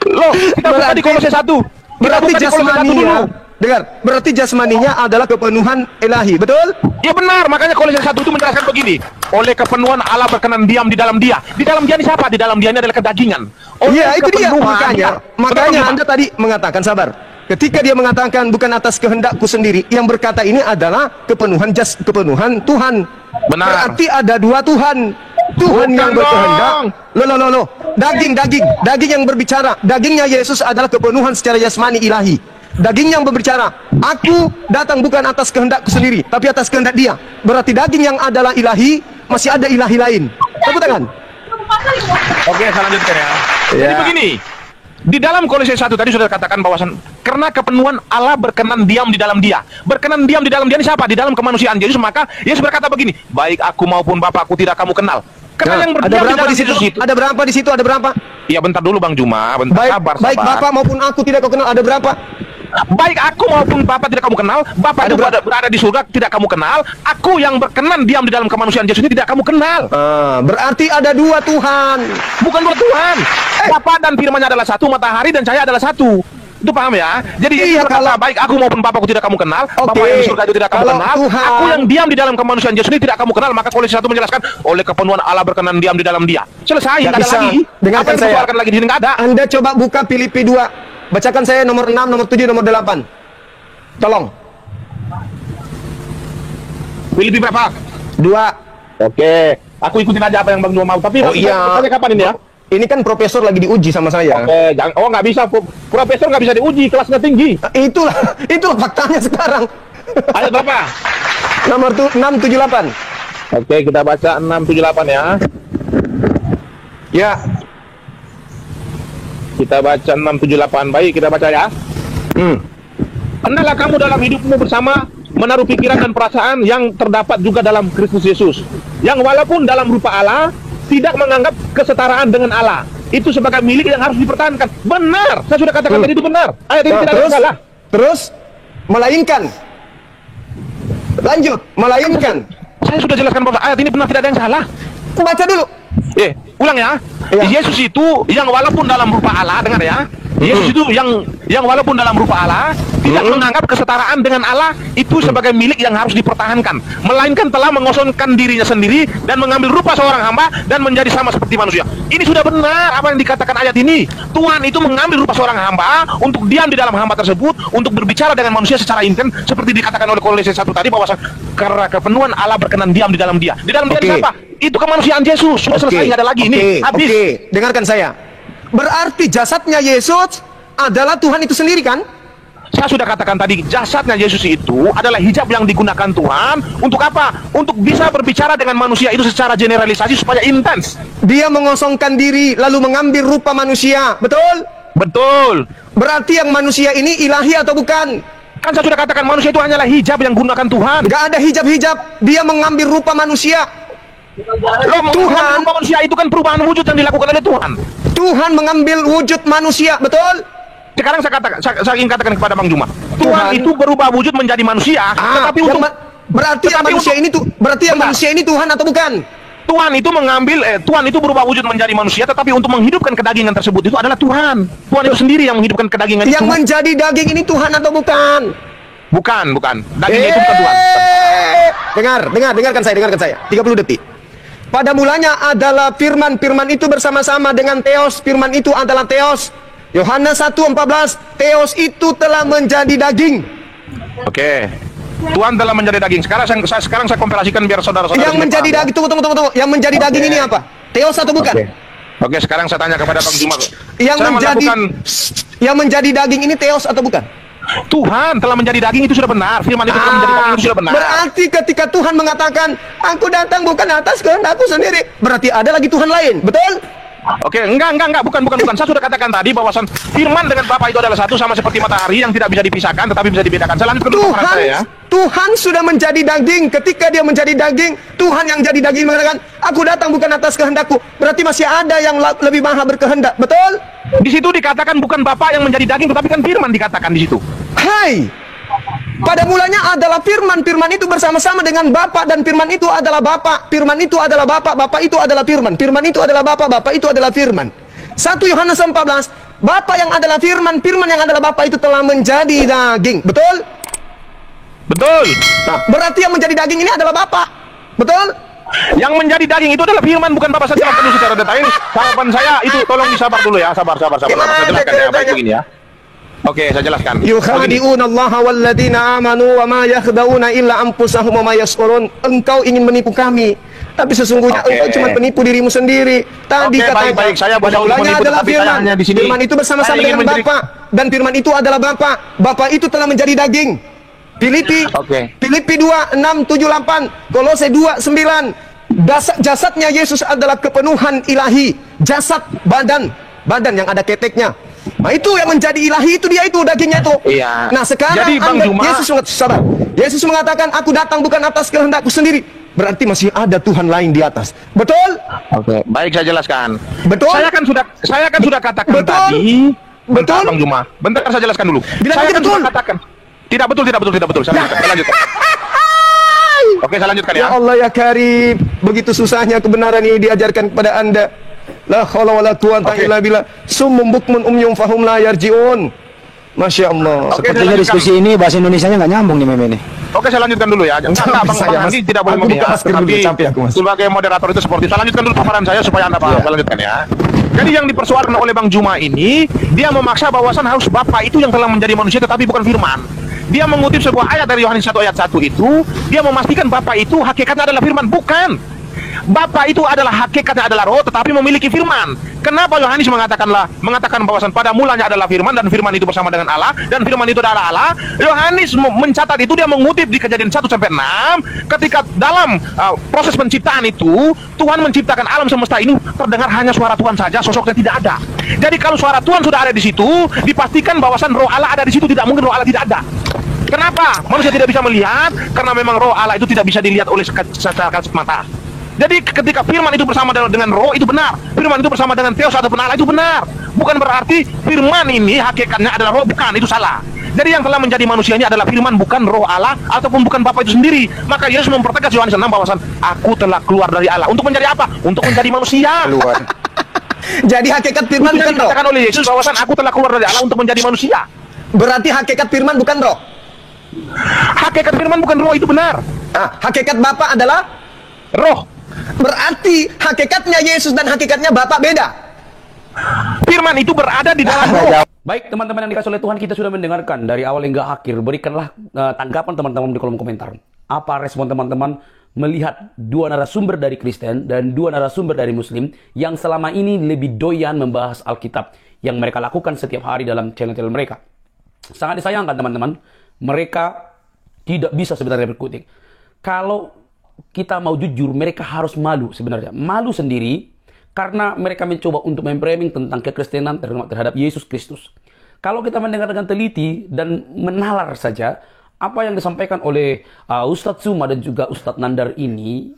Loh, kita buka di Kolose 1. Berarti jasmaninya, dengar, berarti jasmaninya adalah kepenuhan ilahi, betul? Ya benar, makanya Kolose 1 itu menjelaskan begini. Oleh kepenuhan Allah berkenan diam di dalam dia. Di dalam dia ini siapa? Di dalam dia ini adalah kedagingan. Iya, itu dia. Makanya Anda tadi mengatakan, sabar. Ketika dia mengatakan bukan atas kehendakku sendiri, yang berkata ini adalah kepenuhan Tuhan. Benar. Berarti ada dua Tuhan. Tuhan Bukan yang berkehendak. dong. Loh. Daging yang berbicara. Dagingnya Yesus adalah kepenuhan secara jasmani ilahi. Daging yang berbicara, aku datang bukan atas kehendakku sendiri, tapi atas kehendak dia. Berarti daging yang adalah ilahi, masih ada ilahi lain. Tepuk tangan. Oke, saya lanjutkan ya. Jadi begini, di dalam Kolose 1 tadi sudah katakan bahwasan karena kepenuhan Allah berkenan diam di dalam dia. Berkenan diam di dalam dia ini siapa? Di dalam kemanusiaan Yesus. Maka Yesus berkata begini, baik aku maupun Bapakku tidak kamu kenal. Karena yang berdiam di dalam Yesus itu. Ada berapa di situ? Ada berapa? Ya bentar dulu Bang Juma, bentar, sabar. Baik Bapak maupun aku tidak kau kenal, ada berapa? Baik aku maupun Bapa tidak kamu kenal. Bapa itu berada di surga tidak kamu kenal. Aku yang berkenan diam di dalam kemanusiaan Yesus ini tidak kamu kenal. Berarti ada dua Tuhan. Bukan dua Tuhan. Bapa dan firman-Nya adalah satu, matahari dan cahaya adalah satu. Itu paham ya? Jadi iya, berkata, baik aku maupun Bapakku tidak kamu kenal. Bapa yang di surga itu tidak kamu kenal. Tuhan, aku yang diam di dalam kemanusiaan Yesus ini tidak kamu kenal. Maka Kolose 1 menjelaskan oleh kepenuhan Allah berkenan diam di dalam dia. Selesai, tidak ada lagi. Dengarkan saya. Lagi di sini nggak ada. Anda coba buka Filipi 2. Bacakan saya nomor 6, nomor 7, nomor 8. Tolong. Filipi berapa? 2. Oke, aku ikutin aja apa yang Bang Juma mau. Tapi iya. kapan ini ya? Ini kan profesor lagi diuji sama saya. Oke, nggak bisa. Profesor nggak bisa diuji, kelasnya tinggi. Itulah faktanya sekarang. Ayat berapa? Nomor 678. Oke, kita baca 678 ya. Ya. Kita baca 678. Baik, kita baca ya. Hendaklah kamu dalam hidupmu bersama menaruh pikiran dan perasaan yang terdapat juga dalam Kristus Yesus, yang walaupun dalam rupa Allah tidak menganggap kesetaraan dengan Allah itu sebagai milik yang harus dipertahankan. Benar, saya sudah katakan tadi itu benar. Ayat ini tidak ada salah. Terus melainkan. Lanjut, melainkan. Saya sudah jelaskan bahwa ayat ini benar, tidak ada yang salah. Baca dulu. Ulang ya. Yesus itu yang walaupun dalam rupa Allah, dengar ya. Yesus itu yang walaupun dalam rupa Allah tidak menganggap kesetaraan dengan Allah itu sebagai milik yang harus dipertahankan, melainkan telah mengosongkan dirinya sendiri dan mengambil rupa seorang hamba dan menjadi sama seperti manusia. Ini sudah benar apa yang dikatakan ayat ini. Tuhan itu mengambil rupa seorang hamba untuk diam di dalam hamba tersebut, untuk berbicara dengan manusia secara intens seperti dikatakan oleh Kolose 1 tadi bahwa karena kepenuhan Allah berkenan diam di dalam dia. Di dalam dia siapa? Itu kemanusiaan Yesus. Sudah selesai, nggak ada lagi. Ini habis. Dengarkan saya. Berarti jasadnya Yesus adalah Tuhan itu sendiri kan? Saya sudah katakan tadi, jasadnya Yesus itu adalah hijab yang digunakan Tuhan untuk apa? Untuk bisa berbicara dengan manusia itu secara generalisasi supaya intens. Dia mengosongkan diri lalu mengambil rupa manusia, betul? Betul. Berarti yang manusia ini ilahi atau bukan? Kan saya sudah katakan manusia itu hanyalah hijab yang digunakan Tuhan. Gak ada hijab-hijab, dia mengambil rupa manusia. Tuhan manusia itu kan perubahan wujud yang dilakukan oleh Tuhan. Tuhan mengambil wujud manusia, betul? Sekarang saya ingin katakan kepada Bang Juma, Tuhan itu berubah wujud menjadi manusia, tetapi untuk berarti yang manusia ini tuh, berarti yang manusia ini Tuhan atau bukan? Tuhan itu Tuhan itu berubah wujud menjadi manusia, tetapi untuk menghidupkan kedagingan tersebut itu adalah Tuhan. Tuhan itu sendiri yang menghidupkan kedagingan Yang itu. menjadi daging ini Tuhan atau bukan? Bukan. Dagingnya itu bukan Tuhan. Dengarkan saya. 30 detik. Pada mulanya adalah firman, firman itu bersama-sama dengan Theos, firman itu adalah Theos. Yohanes 1:14, Theos itu telah menjadi daging. Oke. Tuhan telah menjadi daging. Sekarang saya kompilasikan biar saudara-saudara. Yang menjadi daging, tunggu. Yang menjadi daging ini apa? Theos atau bukan? Oke, sekarang saya tanya kepada Bang Juma. Yang menjadi daging ini Theos atau bukan? Tuhan telah menjadi daging itu sudah benar. Firman itu telah menjadi daging itu sudah benar. Berarti ketika Tuhan mengatakan, aku datang bukan atas kehendakku sendiri, berarti ada lagi Tuhan lain, betul? Oke, enggak, bukan. Saya sudah katakan tadi bahwasan firman dengan Bapa itu adalah satu, sama seperti matahari yang tidak bisa dipisahkan tetapi bisa dibedakan. Saya lanjutkan dulu paparan saya ya. Tuhan sudah menjadi daging. Ketika dia menjadi daging, Tuhan yang jadi daging mengatakan, aku datang bukan atas kehendakku. Berarti masih ada yang lebih maha berkehendak, betul? Di situ dikatakan bukan Bapa yang menjadi daging, tetapi kan firman dikatakan di situ. Hai, pada mulanya adalah firman, firman itu bersama-sama dengan Bapa, dan firman itu adalah Bapa, firman itu adalah Bapa, Bapa itu adalah firman, firman itu adalah Bapa, Bapa itu adalah firman. 1 Yohanes 14, Bapa yang adalah firman, firman yang adalah Bapa itu telah menjadi daging, betul? Betul. Nah, berarti yang menjadi daging ini adalah Bapa, betul? Yang menjadi daging itu adalah firman, bukan Bapak. Saya jelaskan dulu secara detail. Harapan saya itu tolong disabar dulu ya, sabar. Saya jelaskan ya, baik begini ya. Oke, saya jelaskan. Yukhadi'una Allah walladzina amanu wa ma yakhda'una illa anfusahum wa ma yash'urun. Engkau ingin menipu kami, tapi sesungguhnya engkau cuma menipu dirimu sendiri. Tadi katanya baik. Saya bukan menipu, adalah tapi saya firman. hanya di sini. Firman itu bersama-sama dengan Bapa, dan firman itu adalah Bapa. Bapa itu telah menjadi daging. Filipi 2:6, 7, 8, Kolose 2:9. Jasadnya Yesus adalah kepenuhan ilahi. Jasad, badan yang ada keteknya. Nah, itu yang menjadi ilahi, itu dia, itu dagingnya itu. Iya. Nah, sekarang jadi Bang Juma, Yesus mengatakan, aku datang bukan atas kehendakku sendiri. Berarti masih ada Tuhan lain di atas. Betul? Oke, baik, saya jelaskan. Betul? Saya kan sudah katakan betul? tadi. Betul? Bentar, Bang Juma. Bentar, saya jelaskan dulu. Saya kan sudah katakan. Tidak betul. Saya lanjutkan. Oke, saya lanjutkan ya. Ya Allah ya Karim, begitu susahnya kebenaran ini diajarkan kepada Anda. La haula wala quwwata illa billah. Summum bukmun umyum fahum la yarjiun. Masya Allah. Sepertinya diskusi ini bahasa Indonesianya nggak nyambung nih Meme ini. Oke, saya lanjutkan dulu ya. Enggak, Bang Andi tidak boleh memihak. Tapi sebagai moderator itu seperti saya lanjutkan dulu paparan saya supaya Anda paham. Saya lanjutkan ya. Jadi yang dipersoalkan oleh Bang Juma ini, dia memaksa bahwasan harus Bapa itu yang telah menjadi manusia tetapi bukan firman. Dia mengutip sebuah ayat dari Yohanes 1 ayat 1 itu, dia memastikan Bapa itu hakikatnya adalah firman. Bukan. Bapa itu adalah hakikatnya adalah roh tetapi memiliki firman. Kenapa Yohanes mengatakan bahwasan pada mulanya adalah firman dan firman itu bersama dengan Allah dan firman itu adalah Allah? Yohanes mencatat itu, dia mengutip di Kejadian 1 sampai 6 ketika dalam proses penciptaan itu Tuhan menciptakan alam semesta ini, terdengar hanya suara Tuhan saja, sosoknya tidak ada. Jadi kalau suara Tuhan sudah ada di situ, dipastikan bahwasan roh Allah ada di situ, tidak mungkin roh Allah tidak ada. Kenapa? Manusia tidak bisa melihat karena memang roh Allah itu tidak bisa dilihat oleh secara kasat mata. Jadi ketika firman itu bersama dengan roh itu benar, firman itu bersama dengan Theos ataupun Allah itu benar. Bukan berarti firman ini hakikatnya adalah roh, bukan, itu salah. Jadi yang telah menjadi manusianya adalah firman, bukan roh Allah ataupun bukan Bapa itu sendiri. Maka Yesus mempertegas Yohanes 6 bahwasan aku telah keluar dari Allah. Untuk menjadi apa? Untuk menjadi manusia. Keluar. Jadi hakikat firman bukan roh. Dikatakan oleh Yesus bahwasan aku telah keluar dari Allah untuk menjadi manusia. Berarti hakikat firman bukan roh. Hakikat firman bukan roh, itu benar. Hakikat Bapa adalah roh. Berarti hakikatnya Yesus dan hakikatnya Bapa beda. Firman itu berada di dalam roh. Baik teman-teman yang dikasih oleh Tuhan, kita sudah mendengarkan dari awal hingga akhir. Berikanlah tanggapan teman-teman di kolom komentar. Apa respon teman-teman melihat dua narasumber dari Kristen dan dua narasumber dari Muslim yang selama ini lebih doyan membahas Alkitab yang mereka lakukan setiap hari dalam channel-channel mereka. Sangat disayangkan teman-teman, mereka tidak bisa sebenarnya berkutik. Kalau kita mau jujur, mereka harus malu sebenarnya. Malu sendiri karena mereka mencoba untuk memframing tentang kekristenan terhadap Yesus Kristus. Kalau kita mendengar dengan teliti dan menalar saja apa yang disampaikan oleh Ustadz Suma dan juga Ustadz Nandar ini,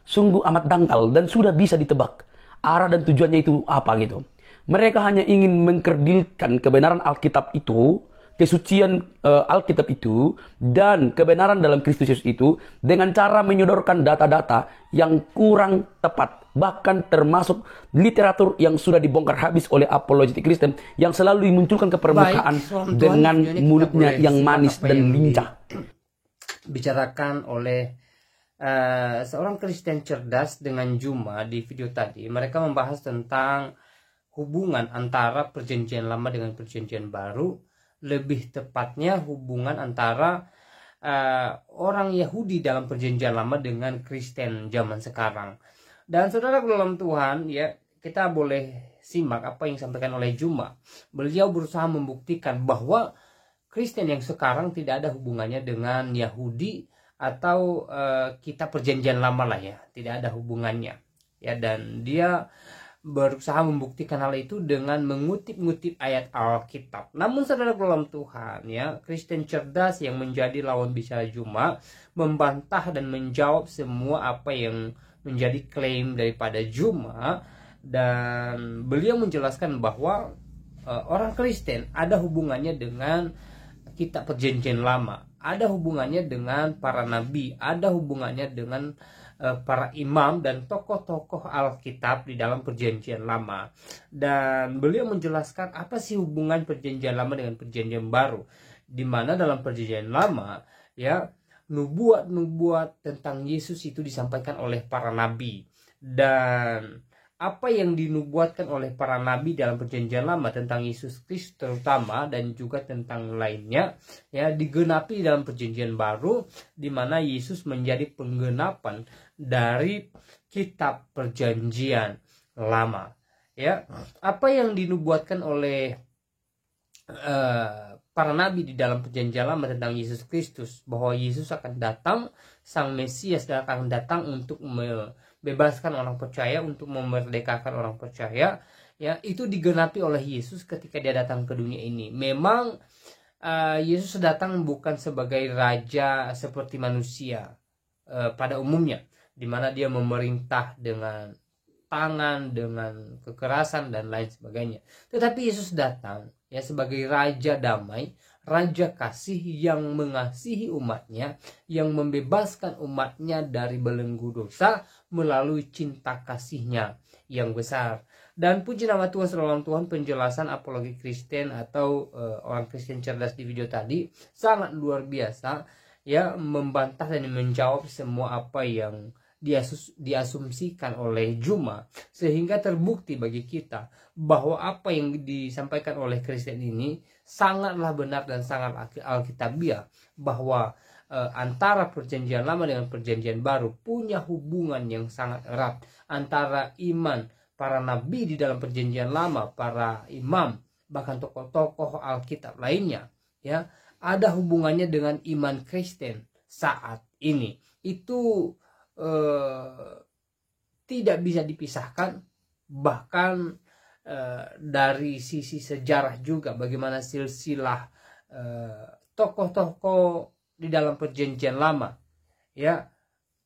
sungguh amat dangkal dan sudah bisa ditebak arah dan tujuannya itu apa gitu. Mereka hanya ingin mengkerdilkan kebenaran Alkitab itu, kesucian Alkitab itu, dan kebenaran dalam Kristus Yesus itu dengan cara menyodorkan data-data yang kurang tepat. Bahkan termasuk literatur yang sudah dibongkar habis oleh apologetik Kristen yang selalu dimunculkan ke permukaan dengan mulutnya yang manis dan lincah. Bicarakan oleh seorang Kristen cerdas dengan Juma di video tadi. Mereka membahas tentang hubungan antara perjanjian lama dengan perjanjian baru, lebih tepatnya hubungan antara orang Yahudi dalam perjanjian lama dengan Kristen zaman sekarang. Dan saudara dalam Tuhan, ya, kita boleh simak apa yang disampaikan oleh Juma. Beliau berusaha membuktikan bahwa Kristen yang sekarang tidak ada hubungannya dengan Yahudi atau kitab perjanjian lama lah, ya, tidak ada hubungannya, ya. Dan dia berusaha membuktikan hal itu dengan mengutip-ngutip ayat Alkitab. Namun saudara dalam Tuhan, ya, Kristen cerdas yang menjadi lawan bicara Juma membantah dan menjawab semua apa yang menjadi klaim daripada Juma, dan beliau menjelaskan bahwa orang Kristen ada hubungannya dengan kitab perjanjian lama, ada hubungannya dengan para nabi, ada hubungannya dengan para imam dan tokoh-tokoh Alkitab di dalam perjanjian lama. Dan beliau menjelaskan apa sih hubungan perjanjian lama dengan perjanjian baru, di mana dalam perjanjian lama, ya, nubuat-nubuat tentang Yesus itu disampaikan oleh para nabi, dan apa yang dinubuatkan oleh para nabi dalam perjanjian lama tentang Yesus Kristus terutama dan juga tentang lainnya, ya, digenapi dalam perjanjian baru, di mana Yesus menjadi penggenapan dari kitab perjanjian lama, ya. Apa yang dinubuatkan oleh para nabi di dalam perjanjian lama tentang Yesus Kristus, bahwa Yesus akan datang, Sang Mesias akan datang untuk membebaskan orang percaya, untuk memerdekakan orang percaya, ya, itu digenapi oleh Yesus ketika dia datang ke dunia ini. Memang Yesus datang bukan sebagai raja seperti manusia pada umumnya, di mana dia memerintah dengan tangan, dengan kekerasan dan lain sebagainya. Tetapi Yesus datang, ya, sebagai raja damai, raja kasih yang mengasihi umatnya, yang membebaskan umatnya dari belenggu dosa melalui cinta kasihnya yang besar. Dan puji nama Tuhan, saudara Tuhan, penjelasan apologi Kristen atau orang Kristen cerdas di video tadi sangat luar biasa, ya, membantah dan menjawab semua apa yang diasumsikan oleh Juma, sehingga terbukti bagi kita bahwa apa yang disampaikan oleh Kristen ini sangatlah benar dan sangat alkitabiah, bahwa antara perjanjian lama dengan perjanjian baru punya hubungan yang sangat erat. Antara iman para nabi di dalam perjanjian lama, para imam, bahkan tokoh-tokoh Alkitab lainnya, ya, ada hubungannya dengan iman Kristen saat ini. Itu tidak bisa dipisahkan. Bahkan dari sisi sejarah juga, bagaimana silsilah tokoh-tokoh di dalam perjanjian lama, ya,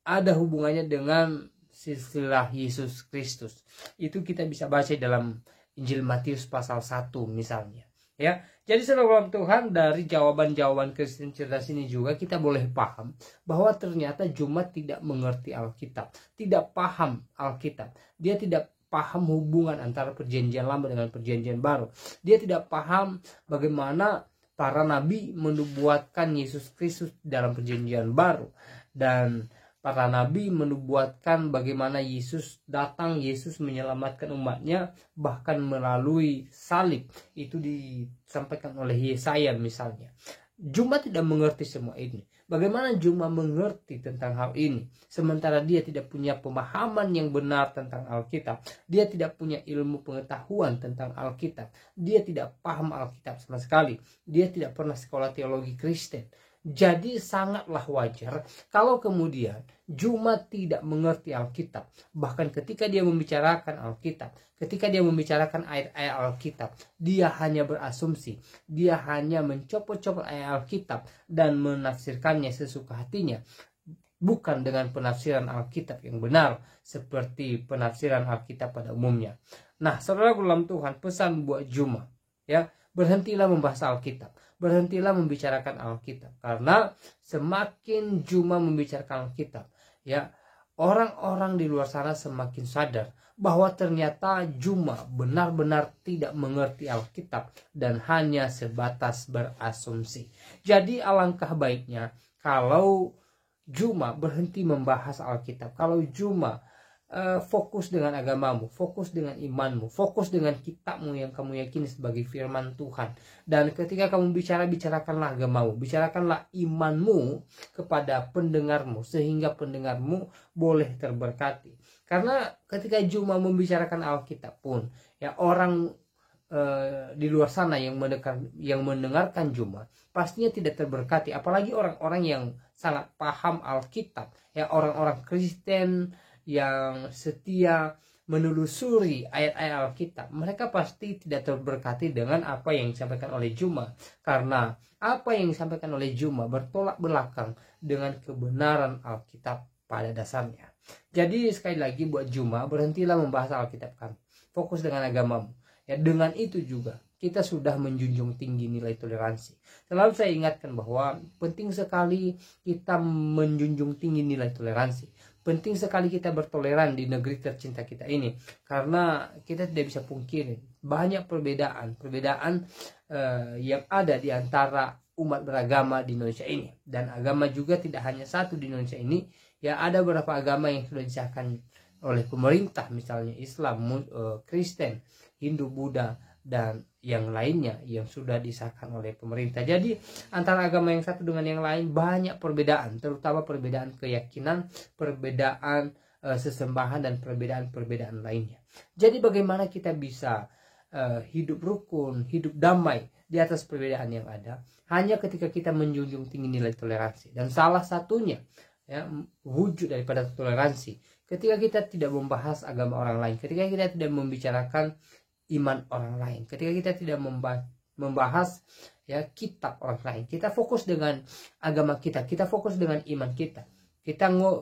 ada hubungannya dengan silsilah Yesus Kristus. Itu kita bisa baca dalam Injil Matius pasal 1 misalnya, ya. Jadi saudara Tuhan, dari jawaban-jawaban Kristen cerdas ini juga kita boleh paham bahwa ternyata Juma tidak mengerti Alkitab, tidak paham Alkitab. Dia tidak paham hubungan antara perjanjian lama dengan perjanjian baru. Dia tidak paham bagaimana para nabi menubuatkan Yesus Kristus dalam perjanjian baru, dan para nabi menubuatkan bagaimana Yesus datang, Yesus menyelamatkan umatnya, bahkan melalui salib. Itu disampaikan oleh Yesaya misalnya. Juma tidak mengerti semua ini. Bagaimana Juma mengerti tentang hal ini, sementara dia tidak punya pemahaman yang benar tentang Alkitab. Dia tidak punya ilmu pengetahuan tentang Alkitab. Dia tidak paham Alkitab sama sekali. Dia tidak pernah sekolah teologi Kristen. Jadi sangatlah wajar kalau kemudian Juma tidak mengerti Alkitab. Bahkan ketika dia membicarakan Alkitab, ketika dia membicarakan ayat-ayat Alkitab, dia hanya berasumsi, dia hanya mencopot-copot ayat Alkitab dan menafsirkannya sesuka hatinya, bukan dengan penafsiran Alkitab yang benar seperti penafsiran Alkitab pada umumnya. Nah, saudara dalam Tuhan, pesan buat Juma, ya, berhentilah membahas Alkitab, berhentilah membicarakan Alkitab, karena semakin Juma membicarakan Alkitab, ya, orang-orang di luar sana semakin sadar bahwa ternyata Juma benar-benar tidak mengerti Alkitab dan hanya sebatas berasumsi. Jadi alangkah baiknya kalau Juma berhenti membahas Alkitab, kalau Juma fokus dengan agamamu, fokus dengan imanmu, fokus dengan kitabmu yang kamu yakini sebagai firman Tuhan. Dan ketika kamu bicarakanlah agamamu, bicarakanlah imanmu kepada pendengarmu, sehingga pendengarmu boleh terberkati. Karena ketika Juma membicarakan Alkitab pun, ya, orang di luar sana yang mendengarkan Juma pastinya tidak terberkati, apalagi orang-orang yang sangat paham Alkitab, ya, orang-orang Kristen yang setia menelusuri ayat-ayat Alkitab, mereka pasti tidak terberkati dengan apa yang disampaikan oleh Juma, karena apa yang disampaikan oleh Juma bertolak belakang dengan kebenaran Alkitab pada dasarnya. Jadi sekali lagi buat Juma, berhentilah membahas Alkitab kan, fokus dengan agamamu. Ya, dengan itu juga kita sudah menjunjung tinggi nilai toleransi. Selalu saya ingatkan bahwa penting sekali kita menjunjung tinggi nilai toleransi. Penting sekali kita bertoleran di negeri tercinta kita ini, karena kita tidak bisa pungkiri banyak perbedaan yang ada di antara umat beragama di Indonesia ini. Dan agama juga tidak hanya satu di Indonesia ini, ya, ada beberapa agama yang sudah disahkan oleh pemerintah, misalnya Islam, Kristen, Hindu, Buddha, dan yang lainnya yang sudah disahkan oleh pemerintah. Jadi antara agama yang satu dengan yang lain banyak perbedaan, terutama perbedaan keyakinan, perbedaan sesembahan, dan perbedaan lainnya. Jadi bagaimana kita bisa hidup rukun, hidup damai di atas perbedaan yang ada, hanya ketika kita menjunjung tinggi nilai toleransi. Dan salah satunya, ya, wujud daripada toleransi ketika kita tidak membahas agama orang lain, ketika kita tidak membicarakan iman orang lain, ketika kita tidak membahas ya kitab orang lain, kita fokus dengan agama kita fokus dengan iman kita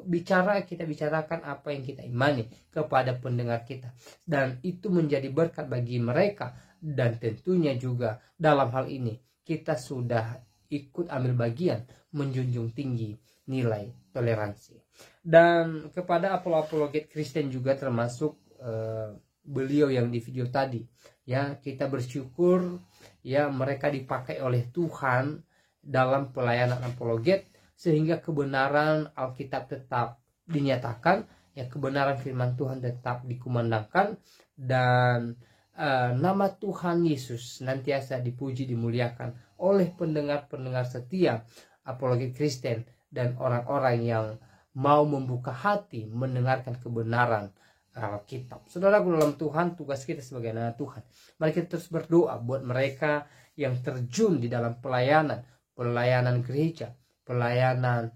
bicarakan apa yang kita imani kepada pendengar kita, dan itu menjadi berkat bagi mereka. Dan tentunya juga dalam hal ini kita sudah ikut ambil bagian menjunjung tinggi nilai toleransi. Dan kepada apologet Kristen juga, termasuk beliau yang di video tadi, ya, kita bersyukur, ya, mereka dipakai oleh Tuhan dalam pelayanan apologet, sehingga kebenaran Alkitab tetap dinyatakan, ya, kebenaran firman Tuhan tetap dikumandangkan, dan nama Tuhan Yesus senantiasa dipuji, dimuliakan oleh pendengar-pendengar setia apologet Kristen dan orang-orang yang mau membuka hati mendengarkan kebenaran Alkitab. Saudara dalam Tuhan, tugas kita sebagai anak Tuhan, mari kita terus berdoa buat mereka yang terjun di dalam pelayanan gereja, pelayanan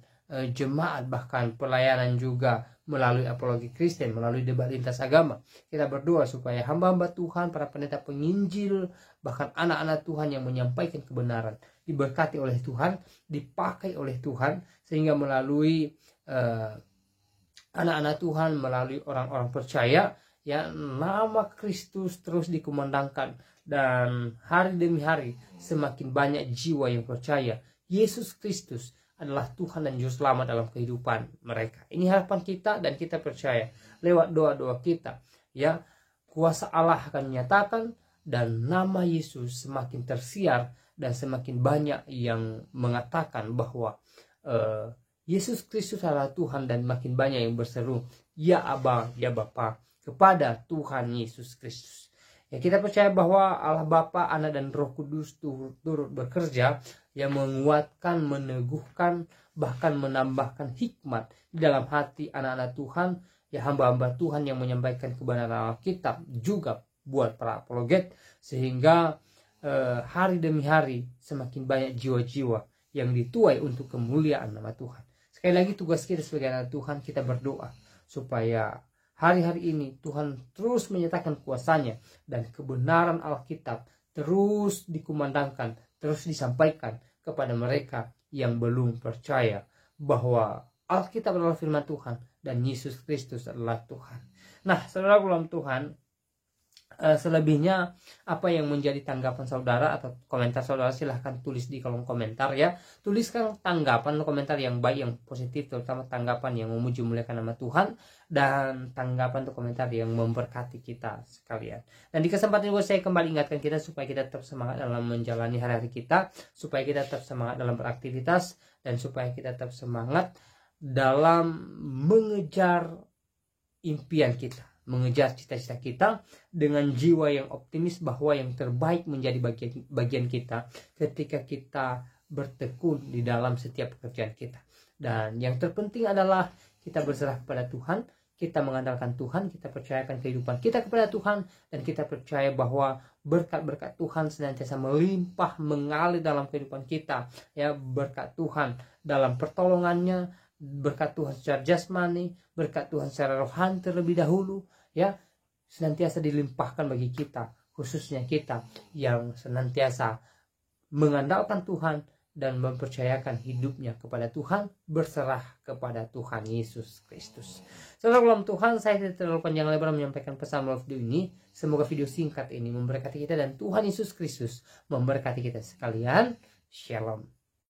jemaat, bahkan pelayanan juga melalui apologi Kristen, melalui debat lintas agama. Kita berdoa supaya hamba-hamba Tuhan, para pendeta penginjil, bahkan anak-anak Tuhan yang menyampaikan kebenaran diberkati oleh Tuhan, dipakai oleh Tuhan, sehingga melalui anak-anak Tuhan, melalui orang-orang percaya, ya, nama Kristus terus dikumandangkan, dan hari demi hari semakin banyak jiwa yang percaya Yesus Kristus adalah Tuhan dan Juru Selamat dalam kehidupan mereka. Ini harapan kita, dan kita percaya lewat doa-doa kita, ya, kuasa Allah akan dinyatakan, dan nama Yesus semakin tersiar, dan semakin banyak yang mengatakan bahwa Yesus Kristus adalah Tuhan, dan makin banyak yang berseru, ya Aba, ya Bapa, kepada Tuhan Yesus Kristus. Ya, kita percaya bahwa Allah Bapa, Anak, dan Roh Kudus turut bekerja, yang menguatkan, meneguhkan, bahkan menambahkan hikmat di dalam hati anak-anak Tuhan, ya, hamba-hamba Tuhan yang menyampaikan kebenaran Alkitab, juga buat para apologet, sehingga hari demi hari semakin banyak jiwa-jiwa yang dituai untuk kemuliaan nama Tuhan. Sekali lagi, tugas kita sebagai anak Tuhan, kita berdoa supaya hari-hari ini Tuhan terus menyatakan kuasanya, dan kebenaran Alkitab terus dikumandangkan, terus disampaikan kepada mereka yang belum percaya bahwa Alkitab adalah firman Tuhan dan Yesus Kristus adalah Tuhan. Nah, saudara dalam Tuhan, Selebihnya apa yang menjadi tanggapan saudara atau komentar saudara, silahkan tulis di kolom komentar ya. Tuliskan tanggapan komentar yang baik, yang positif, terutama tanggapan yang memuji muliakan nama Tuhan, dan tanggapan atau komentar yang memberkati kita sekalian. Dan di kesempatan ini saya kembali ingatkan kita supaya kita tetap semangat dalam menjalani hari-hari kita, supaya kita tetap semangat dalam beraktivitas, dan supaya kita tetap semangat dalam mengejar impian kita, mengejar cita-cita kita dengan jiwa yang optimis bahwa yang terbaik menjadi bagian kita ketika kita bertekun di dalam setiap pekerjaan kita. Dan yang terpenting adalah kita berserah kepada Tuhan, kita mengandalkan Tuhan, kita percayakan kehidupan kita kepada Tuhan, dan kita percaya bahwa berkat-berkat Tuhan senantiasa melimpah mengalir dalam kehidupan kita ya. Berkat Tuhan dalam pertolongannya, berkat Tuhan secara jasmani, berkat Tuhan secara rohani terlebih dahulu ya, senantiasa dilimpahkan bagi kita, khususnya kita yang senantiasa mengandalkan Tuhan dan mempercayakan hidupnya kepada Tuhan, berserah kepada Tuhan Yesus Kristus. Saudara dalam Tuhan, saya tidak terlalu panjang lebar menyampaikan pesan melalui video ini. Semoga video singkat ini memberkati kita dan Tuhan Yesus Kristus memberkati kita sekalian. Shalom.